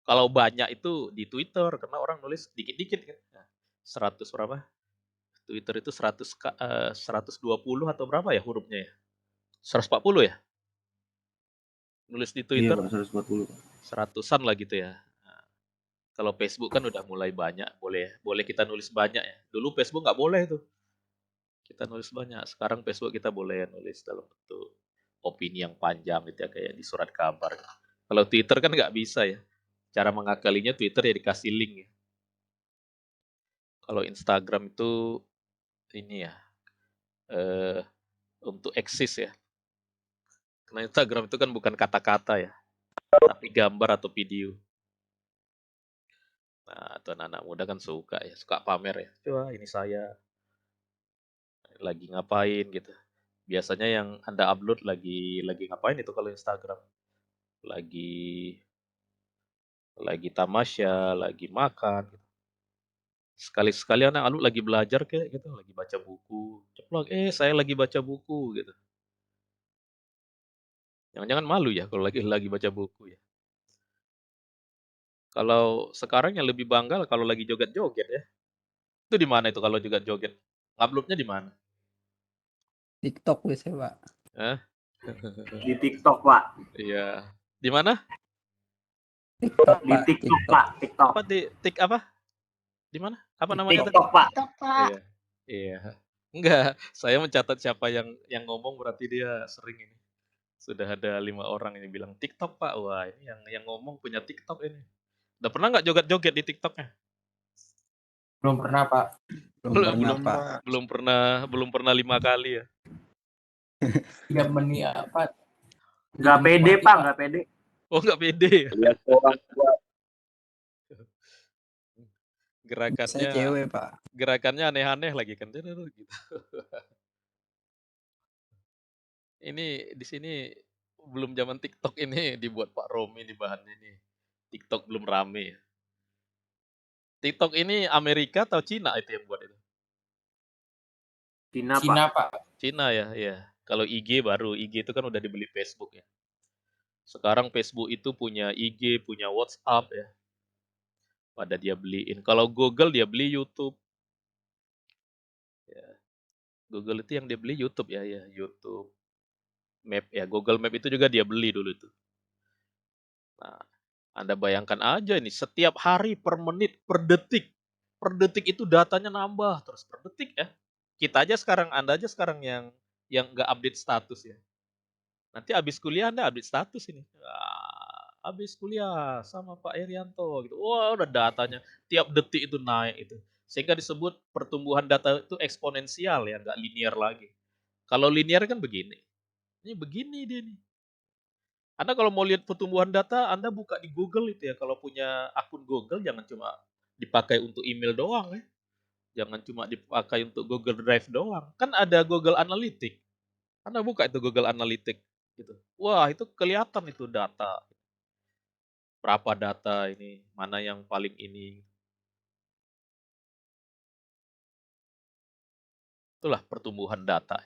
Kalau banyak itu di Twitter karena orang nulis dikit-dikit kan. Nah, 100 berapa? Twitter itu 120 atau berapa ya hurufnya ya? 140 ya? Nulis di Iya, Twitter Pak, 140, Pak. 100-an lah gitu ya. Nah, kalau Facebook kan udah mulai banyak, boleh kita nulis banyak ya. Dulu Facebook nggak boleh tuh. Kita nulis banyak. Sekarang Facebook kita boleh nulis dalam bentuk opini yang panjang gitu ya, kayak di surat kabar. Kalau Twitter kan nggak bisa ya. Cara mengakalinya Twitter ya dikasih link ya. Kalau Instagram itu ini ya, eh, untuk eksis ya. Karena Instagram itu kan bukan kata-kata ya, tapi gambar atau video. Nah, itu anak-anak muda kan suka ya, suka pamer ya. Coba ini saya lagi ngapain gitu. Biasanya yang Anda upload lagi ngapain itu kalau Instagram? Lagi lagi tamasya, lagi makan gitu. Sekali-sekali anak upload lagi belajar kayak gitu, lagi baca buku. Ceplok, saya lagi baca buku gitu. Jangan-jangan malu ya kalau lagi baca buku ya. Kalau sekarang yang lebih bangga kalau lagi joget-joget ya. Itu di mana itu kalau joget-joget? Uploadnya di mana? TikTok biasanya, Pak. Hah? Di TikTok, Pak. Iya. Di mana? TikTok, Di Pak. TikTok, Pak. TikTok. Apa di apa? Di mana? Apa namanya tadi? TikTok, Pak. Iya. Iya. Enggak, saya mencatat siapa yang ngomong berarti dia sering ini. Sudah ada 5 orang ini bilang TikTok Pak. Wah ini yang ngomong punya TikTok ini. Udah pernah nggak joget-joget di TikToknya? Belum pernah, Pak. Belum pernah 5 kali ya. 3 menit apa? Nggak pede, Pak. Nggak pede. Oh nggak pede ya? Lihat orang tua. Saya Gerakannya cewek, Pak. gerakannya aneh-aneh lagi kan. Gitu. Ini di sini belum zaman TikTok ini dibuat Pak Romi di bahannya ini. TikTok belum rame ya. TikTok ini Amerika atau Cina itu yang buat itu? Cina, Pak. Cina, Pak. Cina ya, ya. Kalau IG baru, IG itu kan udah dibeli Facebook ya. Sekarang Facebook itu punya IG, punya WhatsApp ya. Pada dia beliin. Kalau Google dia beli YouTube. Ya. Google itu yang dia beli YouTube ya, ya YouTube. Map ya, Google Map itu juga dia beli dulu itu. Nah, Anda bayangkan aja ini setiap hari, per menit, per detik. Per detik itu datanya nambah terus per detik ya. Kita aja sekarang, Anda aja sekarang yang nggak update status ya. Nanti habis kuliah Anda update status ini. Wah, habis kuliah sama Pak Irianto gitu. Wah, udah datanya tiap detik itu naik itu. Sehingga disebut pertumbuhan data itu eksponensial ya, nggak linear lagi. Kalau linear kan begini. Ini begini dia nih. Anda kalau mau lihat pertumbuhan data, Anda buka di Google itu ya. Kalau punya akun Google jangan cuma dipakai untuk email doang ya. Jangan cuma dipakai untuk Google Drive doang. Kan ada Google Analytics. Anda buka itu Google Analytics gitu. Wah, itu kelihatan itu data. Berapa data ini, mana yang paling ini. Itulah pertumbuhan data.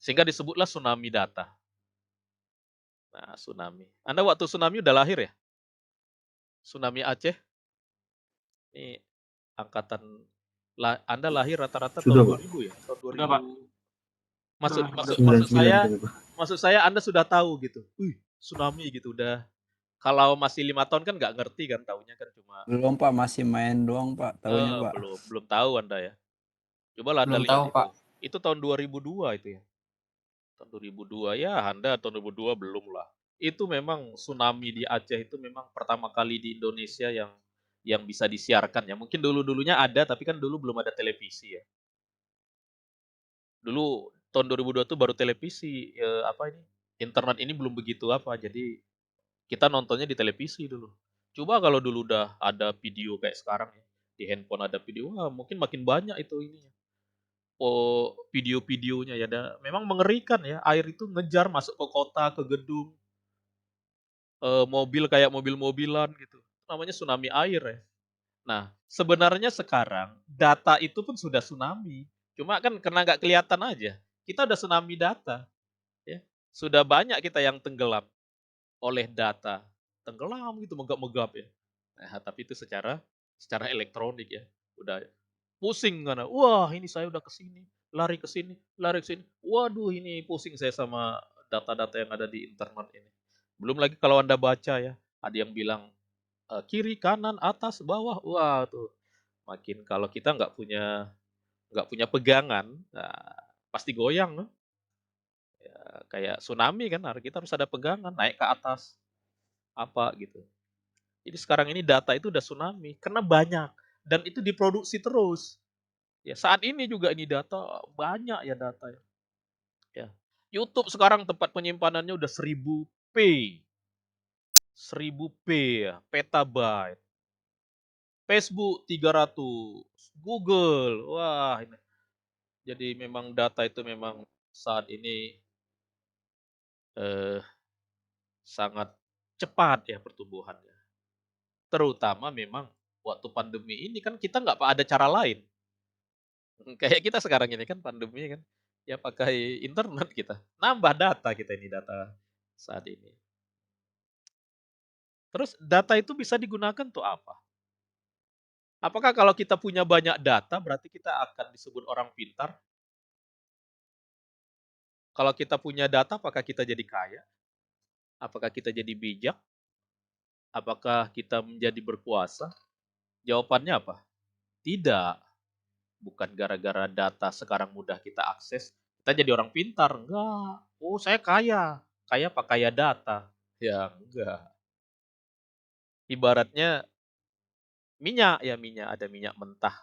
Sehingga disebutlah tsunami data. Nah, tsunami. Anda waktu tsunami udah lahir ya? Tsunami Aceh. Ini angkatan Anda lahir rata-rata Sudah, tahun Pak. 2000 ya? Tahun 2000. Udah, Pak. Maksud Udah, maksud udah. maksud 99 saya kali, Pak. maksud saya Anda sudah tahu gitu. Wih, tsunami gitu udah. Kalau masih 5 tahun kan nggak ngerti kan, taunya kan cuma Belum Pak, masih main doang Pak, tahunya Pak. belum tahu Anda ya. Cobalah Anda Belum lihat tahu, itu. Pak. Itu tahun 2002 itu ya. Tahun 2002 ya, Anda tahun 2002 belum lah. Itu memang tsunami di Aceh itu memang pertama kali di Indonesia yang bisa disiarkan ya. Mungkin dulu-dulunya ada tapi kan dulu belum ada televisi ya. Dulu tahun 2002 tuh baru televisi apa ini? Internet ini belum begitu apa. Jadi kita nontonnya di televisi dulu. Coba kalau dulu udah ada video kayak sekarang ya. Di handphone ada video, wah mungkin makin banyak itu ininya. Oh, video-videonya ya. Memang mengerikan ya. Air itu ngejar masuk ke kota, ke gedung. Mobil kayak mobil-mobilan gitu. Namanya tsunami air ya. Nah, sebenarnya sekarang data itu pun sudah tsunami. Cuma kan karena nggak kelihatan aja. Kita udah tsunami data. Ya. Sudah banyak kita yang tenggelam oleh data. Tenggelam gitu, megap-megap ya. Nah, tapi itu secara elektronik ya. Udah pusing karena, wah ini saya udah kesini, lari ke sini, lari ke sini. Waduh ini pusing saya sama data-data yang ada di internet ini. Belum lagi kalau Anda baca ya, ada yang bilang kiri, kanan, atas, bawah. Wah tuh makin kalau kita nggak punya pegangan, nah, pasti goyang. Loh. Ya, kayak tsunami kan, kita harus ada pegangan, naik ke atas apa gitu. Jadi sekarang ini data itu udah tsunami karena banyak dan itu diproduksi terus. Ya, saat ini juga ini data banyak ya data ya. Ya. YouTube sekarang tempat penyimpanannya udah 1000 P. 1000 P ya, petabyte. Facebook 300, Google. Wah, ini. Jadi memang data itu memang saat ini eh, sangat cepat ya pertumbuhannya. Terutama memang waktu pandemi ini kan kita nggak ada cara lain. Kayak kita sekarang ini kan pandemi kan, ya pakai internet kita. Nambah data kita ini data saat ini. Terus data itu bisa digunakan untuk apa? Apakah kalau kita punya banyak data berarti kita akan disebut orang pintar? Kalau kita punya data apakah kita jadi kaya? Apakah kita jadi bijak? Apakah kita menjadi berkuasa? Jawabannya apa? Tidak. Bukan gara-gara data sekarang mudah kita akses, kita jadi orang pintar. Enggak. Oh, saya kaya. Kaya apa kaya data? Ya, enggak. Ibaratnya minyak ya minyak, ada minyak mentah.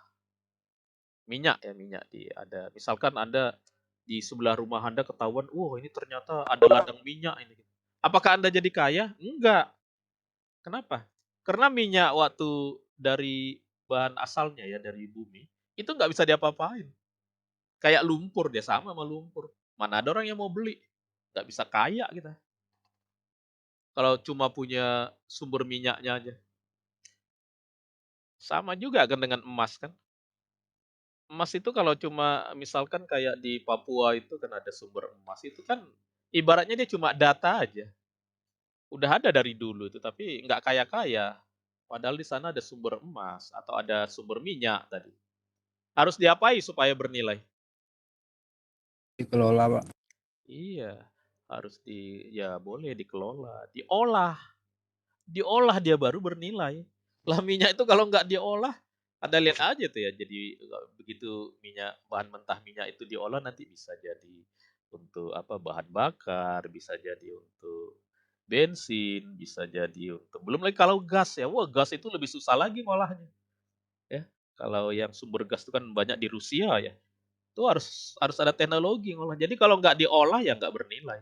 Minyak ya minyak ada. Misalkan Anda di sebelah rumah Anda ketahuan, "Wah, ini ternyata ada ladang minyak ini." Apakah Anda jadi kaya? Enggak. Kenapa? Karena minyak waktu dari bahan asalnya ya dari bumi, itu nggak bisa diapa-apain. Kayak lumpur dia sama lumpur. Mana ada orang yang mau beli? Nggak bisa kaya kita. Kalau cuma punya sumber minyaknya aja. Sama juga kan dengan emas kan. Emas itu kalau cuma misalkan kayak di Papua itu kan ada sumber emas itu kan ibaratnya dia cuma data aja. Udah ada dari dulu itu tapi nggak kaya-kaya. Padahal di sana ada sumber emas atau ada sumber minyak tadi. Harus diapai supaya bernilai? Dikelola Pak. Iya, harus ya boleh dikelola, diolah. Diolah dia baru bernilai. Lah minyak itu kalau nggak diolah, Anda lihat aja tuh ya, jadi begitu bahan mentah minyak itu diolah nanti bisa jadi untuk apa bahan bakar, bisa jadi untuk bensin, bisa jadi untuk belum lagi kalau gas ya, wah gas itu lebih susah lagi ngolahnya, ya. Kalau yang sumber gas itu kan banyak di Rusia ya, itu harus harus ada teknologi ngolah. Jadi kalau nggak diolah ya nggak bernilai.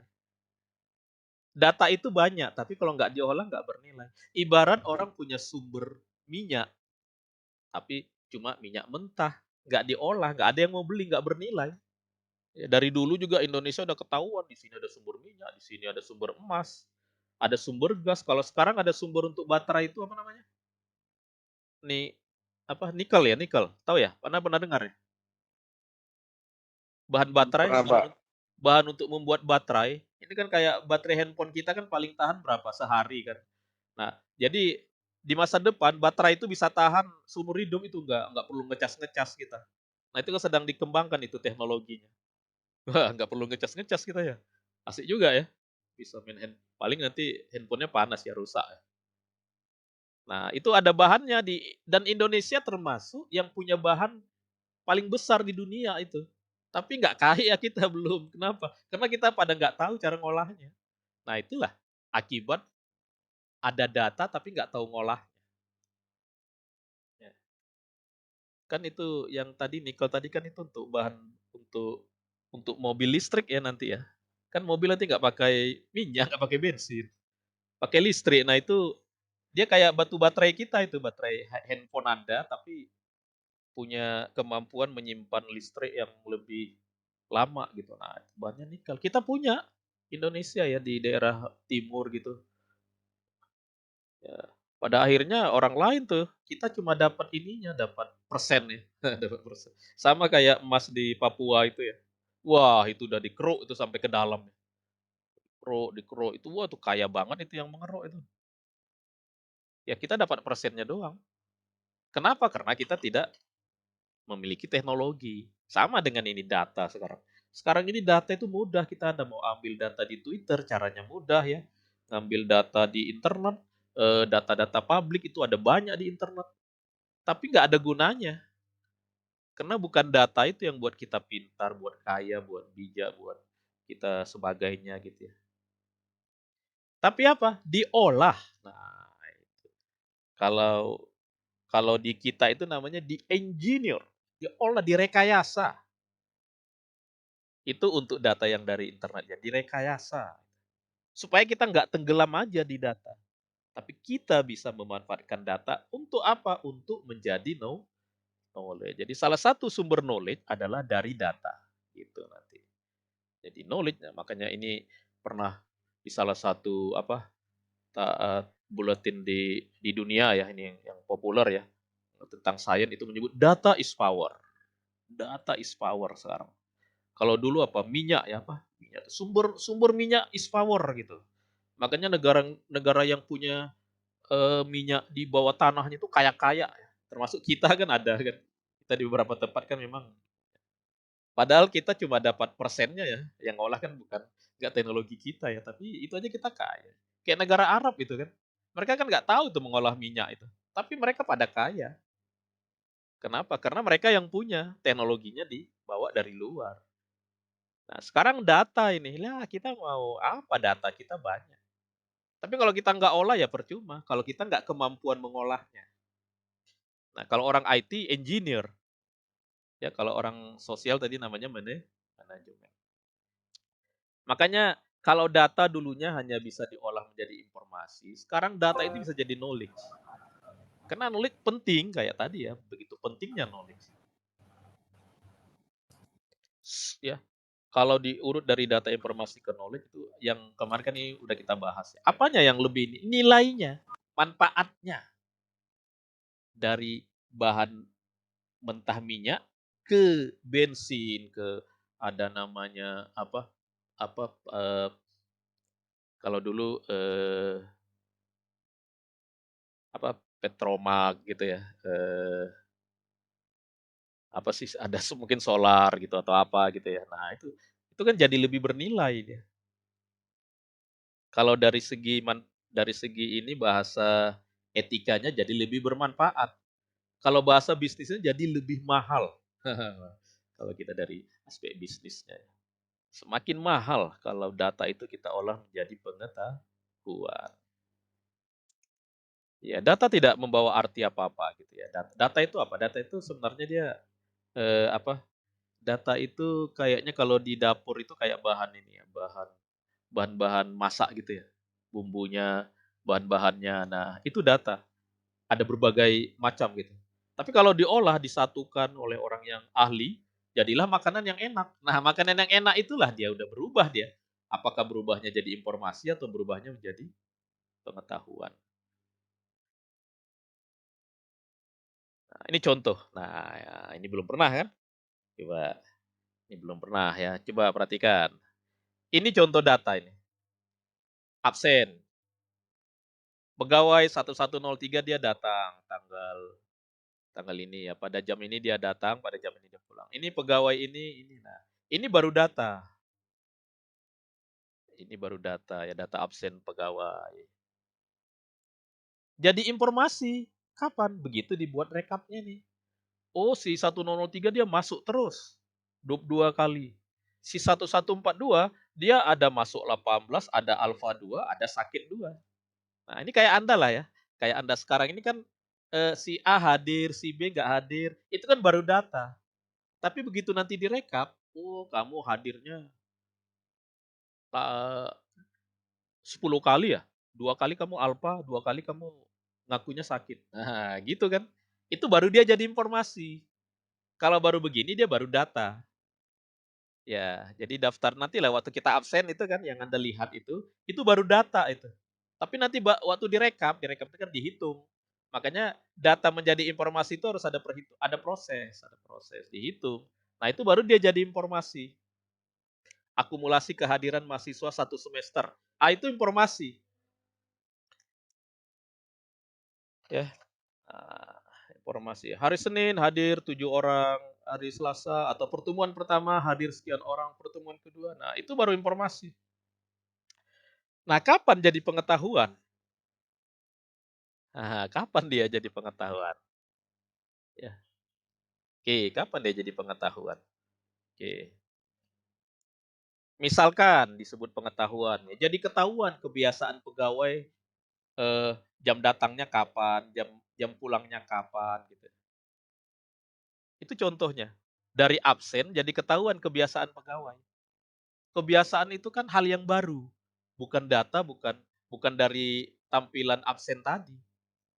Data itu banyak, tapi kalau nggak diolah nggak bernilai. Ibarat orang punya sumber minyak, tapi cuma minyak mentah. nggak diolah, nggak ada yang mau beli, nggak bernilai. Ya, dari dulu juga Indonesia udah ketahuan, di sini ada sumber minyak, di sini ada sumber emas, ada sumber gas. Kalau sekarang ada sumber untuk baterai itu apa namanya? Nih, apa, nikel ya, nikel. Tahu ya? Pernah pernah dengar ya? Bahan baterai, Pernah, Pak. bahan untuk membuat baterai, ini kan kayak baterai handphone kita kan paling tahan berapa? Sehari kan. Nah, jadi di masa depan baterai itu bisa tahan seumur hidup itu nggak perlu ngecas-ngecas kita. Nah, itu kan sedang dikembangkan itu teknologinya. Wah, nggak perlu ngecas-ngecas kita ya. Asik juga ya. Bisa main paling nanti handphonenya panas ya, rusak ya. Nah, itu ada bahannya dan Indonesia termasuk yang punya bahan paling besar di dunia itu. Tapi nggak kaya kita belum. Kenapa? Karena kita pada nggak tahu cara ngolahnya. Nah, itulah akibat ada data tapi nggak tahu ngolahnya. Ya. Kan itu yang tadi nikel tadi kan itu untuk bahan untuk mobil listrik ya nanti ya. Kan mobil nanti nggak pakai minyak, nggak pakai bensin, pakai listrik. Nah itu dia kayak batu baterai kita itu, baterai handphone Anda, tapi punya kemampuan menyimpan listrik yang lebih lama gitu. Nah, bahannya nikel. Kita punya Indonesia ya di daerah timur gitu. Ya. Pada akhirnya orang lain tuh, kita cuma dapat ininya, dapat persen ya, dapat persen. Sama kayak emas di Papua itu ya. Wah, itu udah dikeruk itu sampai ke dalam. Keruk, dikeruk itu, wah tuh kaya banget itu yang mengeruk itu. Ya kita dapat persennya doang. Kenapa? Karena kita tidak memiliki teknologi. Sama dengan ini data sekarang. Sekarang ini data itu mudah, kita ada mau ambil data di Twitter, caranya mudah ya. Ngambil data di internet, data-data publik itu ada banyak di internet. Tapi nggak ada gunanya. Karena bukan data itu yang buat kita pintar, buat kaya, buat bijak, buat kita sebagainya gitu ya. Tapi apa? Diolah. Nah, kalau kalau di kita itu namanya di engineer, diolah, direkayasa. Itu untuk data yang dari internet ya, direkayasa. Supaya kita nggak tenggelam aja di data. Tapi kita bisa memanfaatkan data untuk apa? Untuk menjadi knowledge. Jadi salah satu sumber knowledge adalah dari data. Gitu nanti. Jadi knowledge, nah, makanya ini pernah di salah satu apa buletin di dunia ya, ini yang populer ya tentang sains itu menyebut data is power. Data is power sekarang. Kalau dulu apa minyak ya, apa minyak, sumber minyak is power gitu. Makanya negara-negara yang punya minyak di bawah tanahnya itu kaya-kaya ya. Termasuk kita kan ada kan. Kita di beberapa tempat kan memang, padahal kita cuma dapat persennya ya. Yang ngolah kan bukan nggak teknologi kita ya, tapi itu aja kita kaya. Kayak negara Arab itu kan. Mereka kan nggak tahu tuh mengolah minyak itu. Tapi mereka pada kaya. Kenapa? Karena mereka yang punya teknologinya dibawa dari luar. Nah, sekarang data ini, lah kita mau apa, data kita banyak. Tapi kalau kita nggak olah ya percuma, kalau kita nggak kemampuan mengolahnya. Nah, kalau orang IT, engineer. Ya, kalau orang sosial tadi namanya manajemen. Makanya kalau data dulunya hanya bisa diolah menjadi informasi, sekarang data itu bisa jadi knowledge. Karena knowledge penting, kayak tadi ya, begitu pentingnya knowledge. Ya, kalau diurut dari data informasi ke knowledge itu yang kemarin kan ini udah kita bahas ya. Apanya yang lebih nilainya, manfaatnya dari bahan mentah minyak ke bensin, ke ada namanya apa kalau dulu apa Petromak gitu ya. Apa sih ada mungkin solar gitu atau apa gitu ya. Nah, itu kan jadi lebih bernilai dia. Kalau dari segi ini bahasa etikanya jadi lebih bermanfaat. Kalau bahasa bisnisnya jadi lebih mahal. Kalau kita dari aspek bisnisnya. Semakin mahal kalau data itu kita olah menjadi pengetahuan. Ya, data tidak membawa arti apa-apa gitu ya. Data itu apa? Data itu sebenarnya dia apa? Data itu kayaknya kalau di dapur itu kayak bahan ini ya, bahan-bahan masak gitu ya. Bumbunya, bahan-bahannya. Nah, itu data. Ada berbagai macam gitu. Tapi kalau diolah, disatukan oleh orang yang ahli, jadilah makanan yang enak. Nah, makanan yang enak itulah dia udah berubah dia. Apakah berubahnya jadi informasi atau berubahnya menjadi pengetahuan. Nah, ini contoh. Nah, ya, ini belum pernah kan? Coba, ini belum pernah ya. Coba perhatikan. Ini contoh data ini. Absen. Pegawai 1103 dia datang tanggal ini ya. Pada jam ini dia datang, pada jam ini dia pulang. Ini pegawai ini. Nah, ini baru data. Ini baru data ya, data absen pegawai. Jadi informasi. Kapan? Begitu dibuat rekapnya nih. Oh, si 1003 dia masuk terus. 22 kali. Si 1142 dia ada masuk 18, ada alfa 2, ada sakit 2. Nah, ini kayak Anda lah ya. Kayak Anda sekarang ini kan si A hadir, si B nggak hadir. Itu kan baru data. Tapi begitu nanti direkap, oh kamu hadirnya 10 kali ya. 2 kali kamu alfa, 2 kali kamu ngakunya sakit. Nah, gitu kan. Itu baru dia jadi informasi. Kalau baru begini dia baru data. Ya, jadi daftar nanti lah waktu kita absen itu kan yang Anda lihat itu baru data itu. Tapi nanti waktu direkap itu kan dihitung. Makanya data menjadi informasi itu harus ada ada proses dihitung. Nah, itu baru dia jadi informasi. Akumulasi kehadiran mahasiswa 1 semester. Ah, itu informasi. Ya. Nah, informasi. Hari Senin hadir 7 orang, hari Selasa atau pertemuan pertama hadir sekian orang, pertemuan kedua. Nah, itu baru informasi. Nah, kapan jadi pengetahuan? Nah, kapan dia jadi pengetahuan? Ya. Oke, kapan dia jadi pengetahuan? Oke. Misalkan disebut pengetahuan, ya, jadi ketahuan kebiasaan pegawai jam datangnya kapan, jam jam pulangnya kapan gitu. Itu contohnya. Dari absen jadi ketahuan kebiasaan pegawai. Kebiasaan itu kan hal yang baru, bukan data, bukan dari tampilan absen tadi,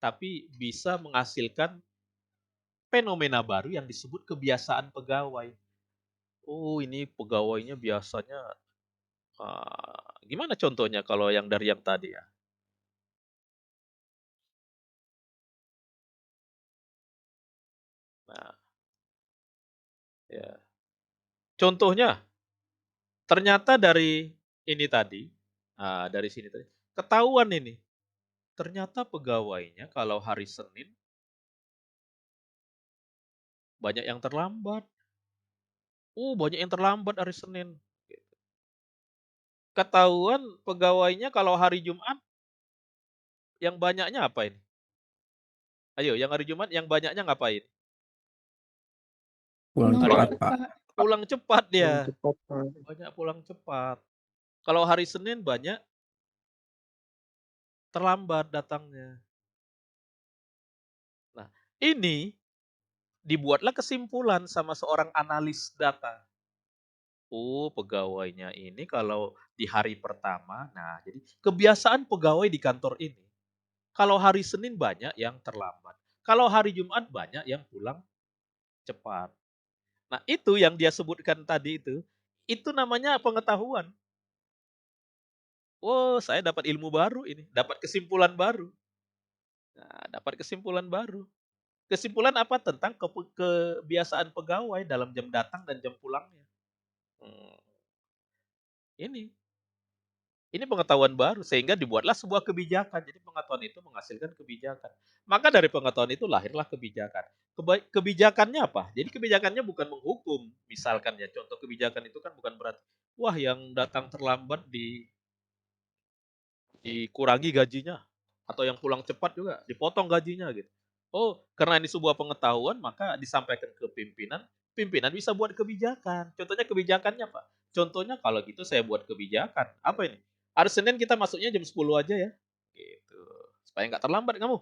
tapi bisa menghasilkan fenomena baru yang disebut kebiasaan pegawai. Oh, ini pegawainya biasanya gimana contohnya kalau yang dari yang tadi ya? Nah, ya. Contohnya, ternyata dari ini tadi, dari sini tadi, ketahuan ini. Ternyata pegawainya kalau hari Senin banyak yang terlambat. Banyak yang terlambat hari Senin. Ketahuan pegawainya kalau hari Jumat yang banyaknya apa ini? Ayo, yang hari Jumat yang banyaknya ngapain? Pulang Hari cepat, Jumat Pak. pulang cepat dia. Cepat. Banyak pulang cepat. Kalau hari Senin banyak terlambat datangnya. Nah, ini dibuatlah kesimpulan sama seorang analis data. Oh, pegawainya ini kalau di hari pertama, nah jadi kebiasaan pegawai di kantor ini, kalau hari Senin banyak yang terlambat. Kalau hari Jumat banyak yang pulang cepat. Nah, itu yang dia sebutkan tadi itu namanya pengetahuan. Oh, saya dapat ilmu baru ini, dapat kesimpulan baru. Nah, dapat kesimpulan baru. Kesimpulan apa tentang kebiasaan pegawai dalam jam datang dan jam pulangnya. Hmm, ini Ini pengetahuan baru sehingga dibuatlah sebuah kebijakan. Jadi pengetahuan itu menghasilkan kebijakan. Maka dari pengetahuan itu lahirlah kebijakan. Kebijakannya apa? Jadi kebijakannya bukan menghukum. Misalkan ya contoh kebijakan itu kan bukan berarti wah yang datang terlambat dikurangi gajinya atau yang pulang cepat juga dipotong gajinya gitu. Oh, karena ini sebuah pengetahuan maka disampaikan ke pimpinan, pimpinan bisa buat kebijakan. Contohnya kebijakannya apa? Contohnya kalau gitu saya buat kebijakan. Apa ini? Hari Senin kita masuknya jam 10 aja ya. Gitu. Supaya nggak terlambat kamu.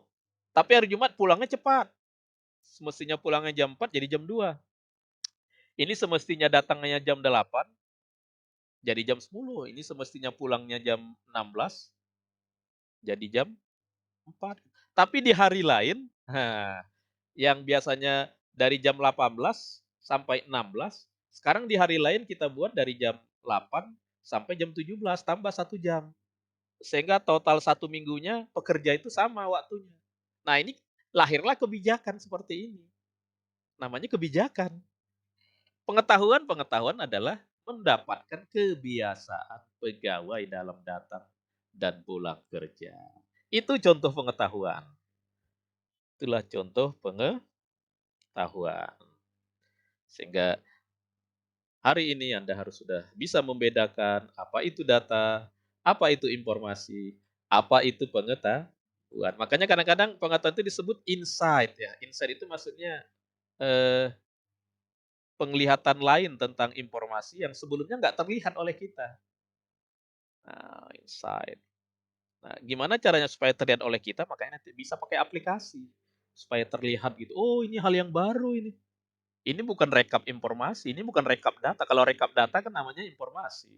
Tapi hari Jumat pulangnya cepat. Semestinya pulangnya jam 4 jadi jam 2. Ini semestinya datangnya jam 8 jadi jam 10. Ini semestinya pulangnya jam 16 jadi jam 4. Tapi di hari lain, Yang biasanya dari jam 18 sampai 16, sekarang di hari lain kita buat dari jam 8 sampai jam 17, tambah 1 jam. Sehingga total 1 minggunya pekerja itu sama waktunya. Nah, ini lahirlah kebijakan seperti ini. Namanya kebijakan. Pengetahuan adalah mendapatkan kebiasaan pegawai dalam datang dan pulang kerja. Itu contoh pengetahuan. Itulah contoh pengetahuan. Sehingga hari ini Anda harus sudah bisa membedakan apa itu data, apa itu informasi, apa itu pengetahuan. Makanya kadang-kadang pengetahuan itu disebut insight ya. Insight itu maksudnya eh, penglihatan lain tentang informasi yang sebelumnya nggak terlihat oleh kita. Nah, insight. Nah, gimana caranya supaya terlihat oleh kita? Makanya nanti bisa pakai aplikasi supaya terlihat gitu. Oh, ini hal yang baru ini. Ini bukan rekap informasi, ini bukan rekap data. Kalau rekap data kan namanya informasi.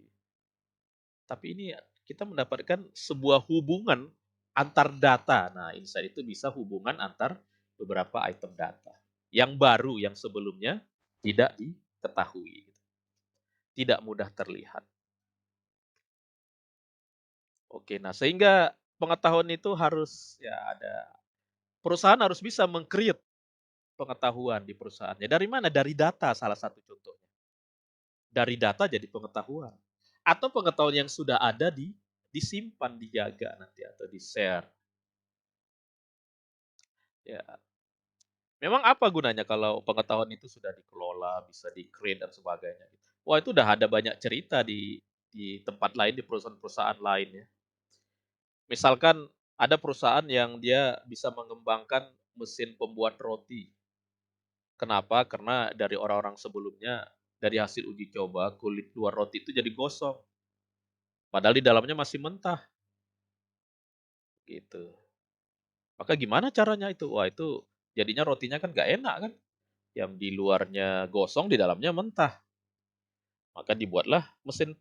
Tapi ini kita mendapatkan sebuah hubungan antar data. Nah, insight itu bisa hubungan antar beberapa item data. Yang baru, yang sebelumnya tidak diketahui. Tidak mudah terlihat. Oke, nah sehingga pengetahuan itu harus ya ada perusahaan harus bisa meng-create pengetahuan di perusahaannya. Dari mana? Dari data salah satu contohnya. Dari data jadi pengetahuan. Atau pengetahuan yang sudah ada disimpan, dijaga nanti atau di-share. Ya. Memang apa gunanya kalau pengetahuan itu sudah dikelola, bisa di-create dan sebagainya. Wah, itu udah ada banyak cerita di tempat lain, di perusahaan-perusahaan lain ya. Misalkan ada perusahaan yang dia bisa mengembangkan mesin pembuat roti. Kenapa? Karena dari orang-orang sebelumnya, dari hasil uji coba, kulit luar roti itu jadi gosong. Padahal di dalamnya masih mentah. Gitu. Maka gimana caranya itu? Wah, itu jadinya rotinya kan gak enak kan? Yang di luarnya gosong, di dalamnya mentah. Maka dibuatlah mesin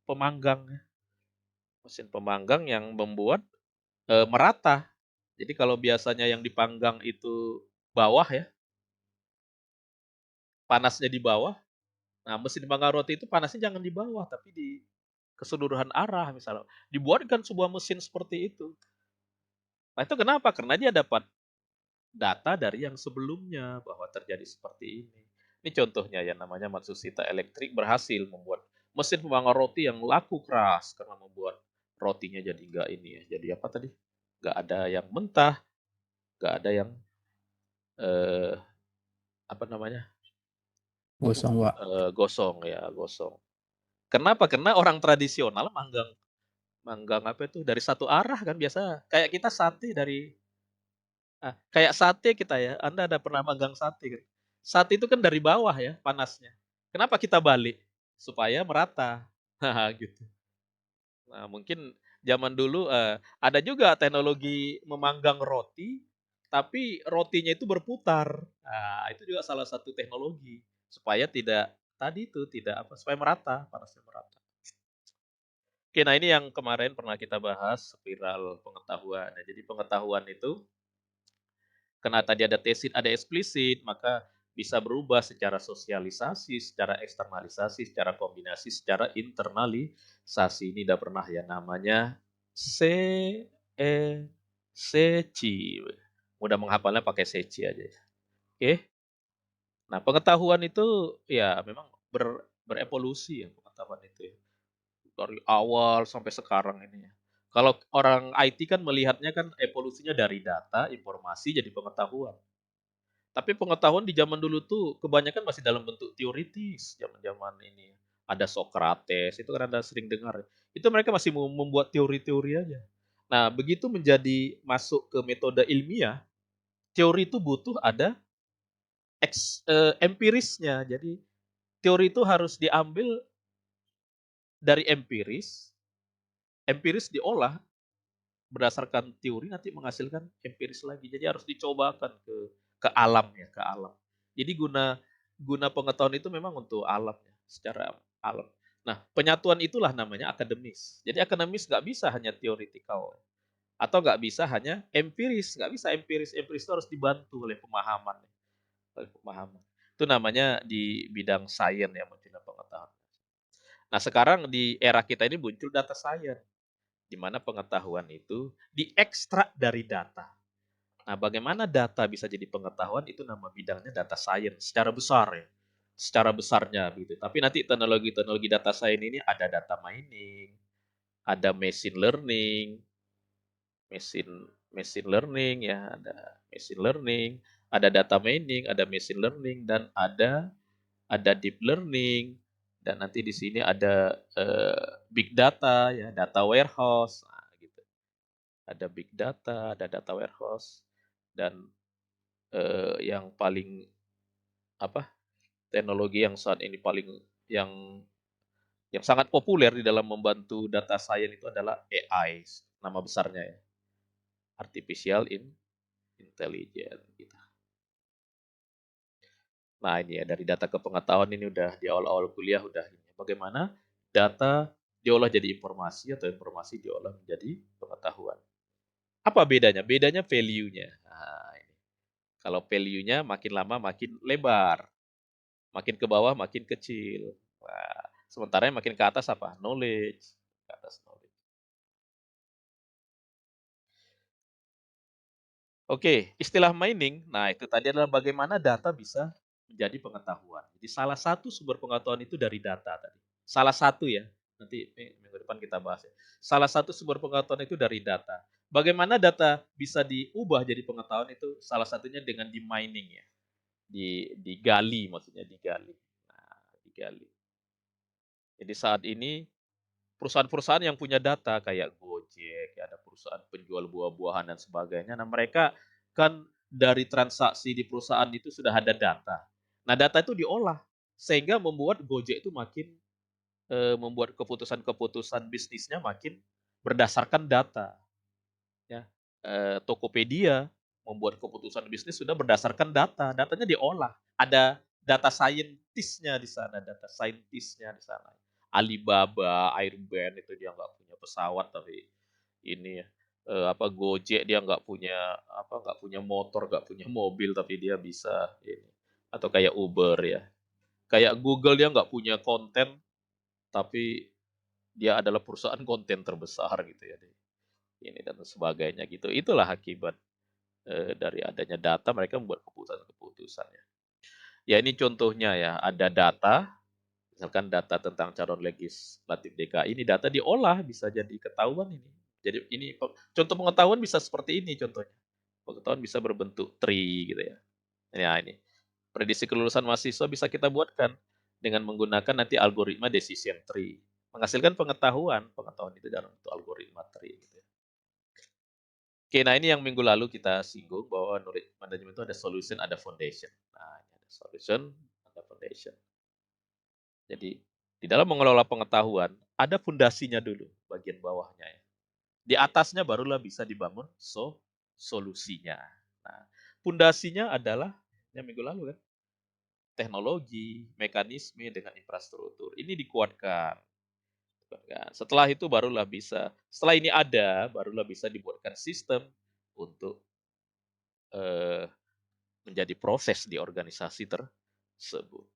pemanggang. Mesin pemanggang yang membuat merata. Jadi kalau biasanya yang dipanggang itu bawah ya, panasnya di bawah. Nah, mesin pemanggang roti itu panasnya jangan di bawah, tapi di keseluruhan arah misalnya. Dibuatkan sebuah mesin seperti itu. Nah, itu kenapa? Karena dia dapat data dari yang sebelumnya bahwa terjadi seperti ini. Ini contohnya ya, namanya Matsushita Electric berhasil membuat mesin pemanggang roti yang laku keras karena membuat rotinya jadi enggak ini ya. Jadi apa tadi? Enggak ada yang mentah, enggak ada yang apa namanya? Gosong, Pak. Gosong ya, gosong. Kenapa? Karena orang tradisional manggang manggang apa itu dari satu arah kan biasa. Kayak kita sate dari kayak sate kita ya. Anda ada pernah manggang sate kan? Sate itu kan dari bawah ya panasnya. Kenapa kita balik? Supaya merata. Gitu. Nah, mungkin zaman dulu ada juga teknologi memanggang roti, tapi rotinya itu berputar. Nah, itu juga salah satu teknologi supaya tidak tadi itu tidak apa supaya merata, panasnya merata. Oke, nah ini yang kemarin pernah kita bahas spiral pengetahuan. Nah, jadi pengetahuan itu karena tadi ada tesit, ada eksplisit, maka bisa berubah secara sosialisasi, secara eksternalisasi, secara kombinasi, secara internalisasi. Ini udah pernah ya namanya se e seci. Mudah menghafalnya pakai seci aja ya. Oke. Nah, pengetahuan itu ya memang berevolusi ya pengetahuan itu ya. Dari awal sampai sekarang ini ya. Kalau orang IT kan melihatnya kan evolusinya dari data, informasi jadi pengetahuan. Tapi pengetahuan di zaman dulu tuh kebanyakan masih dalam bentuk teoritis, zaman-zaman ini. Ada Socrates, itu kan Anda sering dengar. Itu mereka masih membuat teori-teori aja. Nah, begitu menjadi masuk ke metode ilmiah, teori itu butuh ada empirisnya. Jadi teori itu harus diambil dari empiris, empiris diolah berdasarkan teori nanti menghasilkan empiris lagi. Jadi harus dicobakan ke alam ya, ke alam. Jadi guna guna pengetahuan itu memang untuk alam ya, secara alam. Nah, penyatuan itulah namanya akademis. Jadi akademis nggak bisa hanya teoretikal. Atau nggak bisa hanya empiris, nggak bisa empiris. Empiris itu harus dibantu oleh pemahaman. Oleh pemahaman. Itu namanya di bidang sains ya, munculnya pengetahuan. Nah, sekarang di era kita ini muncul data science, di mana pengetahuan itu diekstrak dari data. Nah, bagaimana data bisa jadi pengetahuan itu nama bidangnya data science secara besar ya. Secara besarnya gitu. Tapi nanti teknologi-teknologi data science ini ada data mining, ada machine learning, machine learning ya, ada machine learning, ada data mining, ada machine learning dan ada deep learning dan nanti di sini ada big data ya, data warehouse. Nah, gitu. Ada big data, ada data warehouse dan yang paling apa? Teknologi yang saat ini paling yang yang sangat populer di dalam membantu data science itu adalah AI, nama besarnya ya, artificial intelligence gitu. Nah, ini ya dari data ke pengetahuan ini udah di awal-awal kuliah udah ini. Bagaimana data diolah jadi informasi atau informasi diolah menjadi pengetahuan. Apa bedanya? Bedanya value-nya. Nah, ini. Kalau value-nya makin lama makin lebar, makin ke bawah makin kecil. Nah, sementara yang makin ke atas apa? Knowledge. Ke atas knowledge. Oke, istilah mining. Nah, itu tadi adalah bagaimana data bisa menjadi pengetahuan. Jadi salah satu sumber pengetahuan itu dari data tadi. Salah satu ya. Nanti minggu depan kita bahas ya. Salah satu sumber pengetahuan itu dari data. Bagaimana data bisa diubah jadi pengetahuan itu salah satunya dengan di mining ya. Digali maksudnya digali. Nah, digali. Jadi saat ini perusahaan-perusahaan yang punya data kayak Gojek, ada perusahaan penjual buah-buahan dan sebagainya. Nah, mereka kan dari transaksi di perusahaan itu sudah ada data. Nah, data itu diolah sehingga membuat Gojek itu makin membuat keputusan-keputusan bisnisnya makin berdasarkan data. Ya, Tokopedia membuat keputusan bisnis sudah berdasarkan data. Datanya diolah. Ada data scientist-nya di sana, data scientist-nya di sana. Alibaba, Airbnb itu dia nggak punya pesawat tapi ini ya apa Gojek dia nggak punya motor, nggak punya mobil tapi dia bisa ini. Atau kayak Uber ya. Kayak Google dia nggak punya konten tapi dia adalah perusahaan konten terbesar gitu ya. Ini dan sebagainya gitu. Itulah akibat dari adanya data mereka membuat keputusan-keputusan ya. Ya ini contohnya ya, ada data, misalkan data tentang calon legislatif DKI, ini data diolah bisa jadi ketahuan ini. Jadi ini contoh pengetahuan bisa seperti ini contohnya. Pengetahuan bisa berbentuk tree gitu ya. Ya ini. Prediksi kelulusan mahasiswa bisa kita buatkan dengan menggunakan nanti algoritma decision tree. Menghasilkan pengetahuan itu dalam bentuk algoritma tree gitu ya. Oke, nah ini yang minggu lalu kita singgung bahwa knowledge management itu ada solution, ada foundation. Nah, ini ada solution, ada foundation. Jadi, di dalam mengelola pengetahuan, ada fondasinya dulu, bagian bawahnya ya. Di atasnya barulah bisa dibangun solusinya. Nah, fondasinya adalah yang minggu lalu kan, teknologi, mekanisme dengan infrastruktur. Ini dikuatkan. Setelah itu barulah bisa, setelah ini ada, barulah bisa dibuatkan sistem untuk eh, menjadi proses di organisasi tersebut.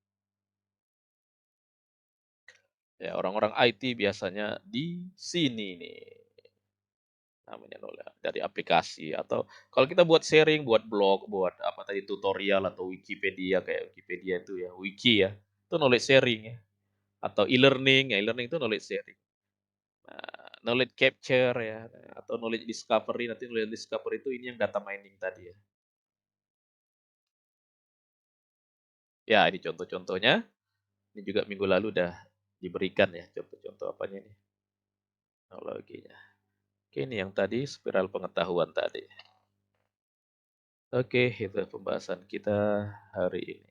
Ya, orang-orang IT biasanya di sini nih namanya dari aplikasi atau kalau kita buat sharing, buat blog, buat apa tadi tutorial atau Wikipedia kayak Wikipedia itu ya, wiki ya, itu knowledge sharing ya. Atau e-learning, ya e-learning itu knowledge sharing. Nah, knowledge capture ya, atau knowledge discovery, nanti knowledge discovery itu ini yang data mining tadi ya. Ya, ini contoh-contohnya. Ini juga minggu lalu udah diberikan ya contoh-contoh apanya nih teknologinya. Oke, ini yang tadi spiral pengetahuan tadi. Oke, itu pembahasan kita hari ini.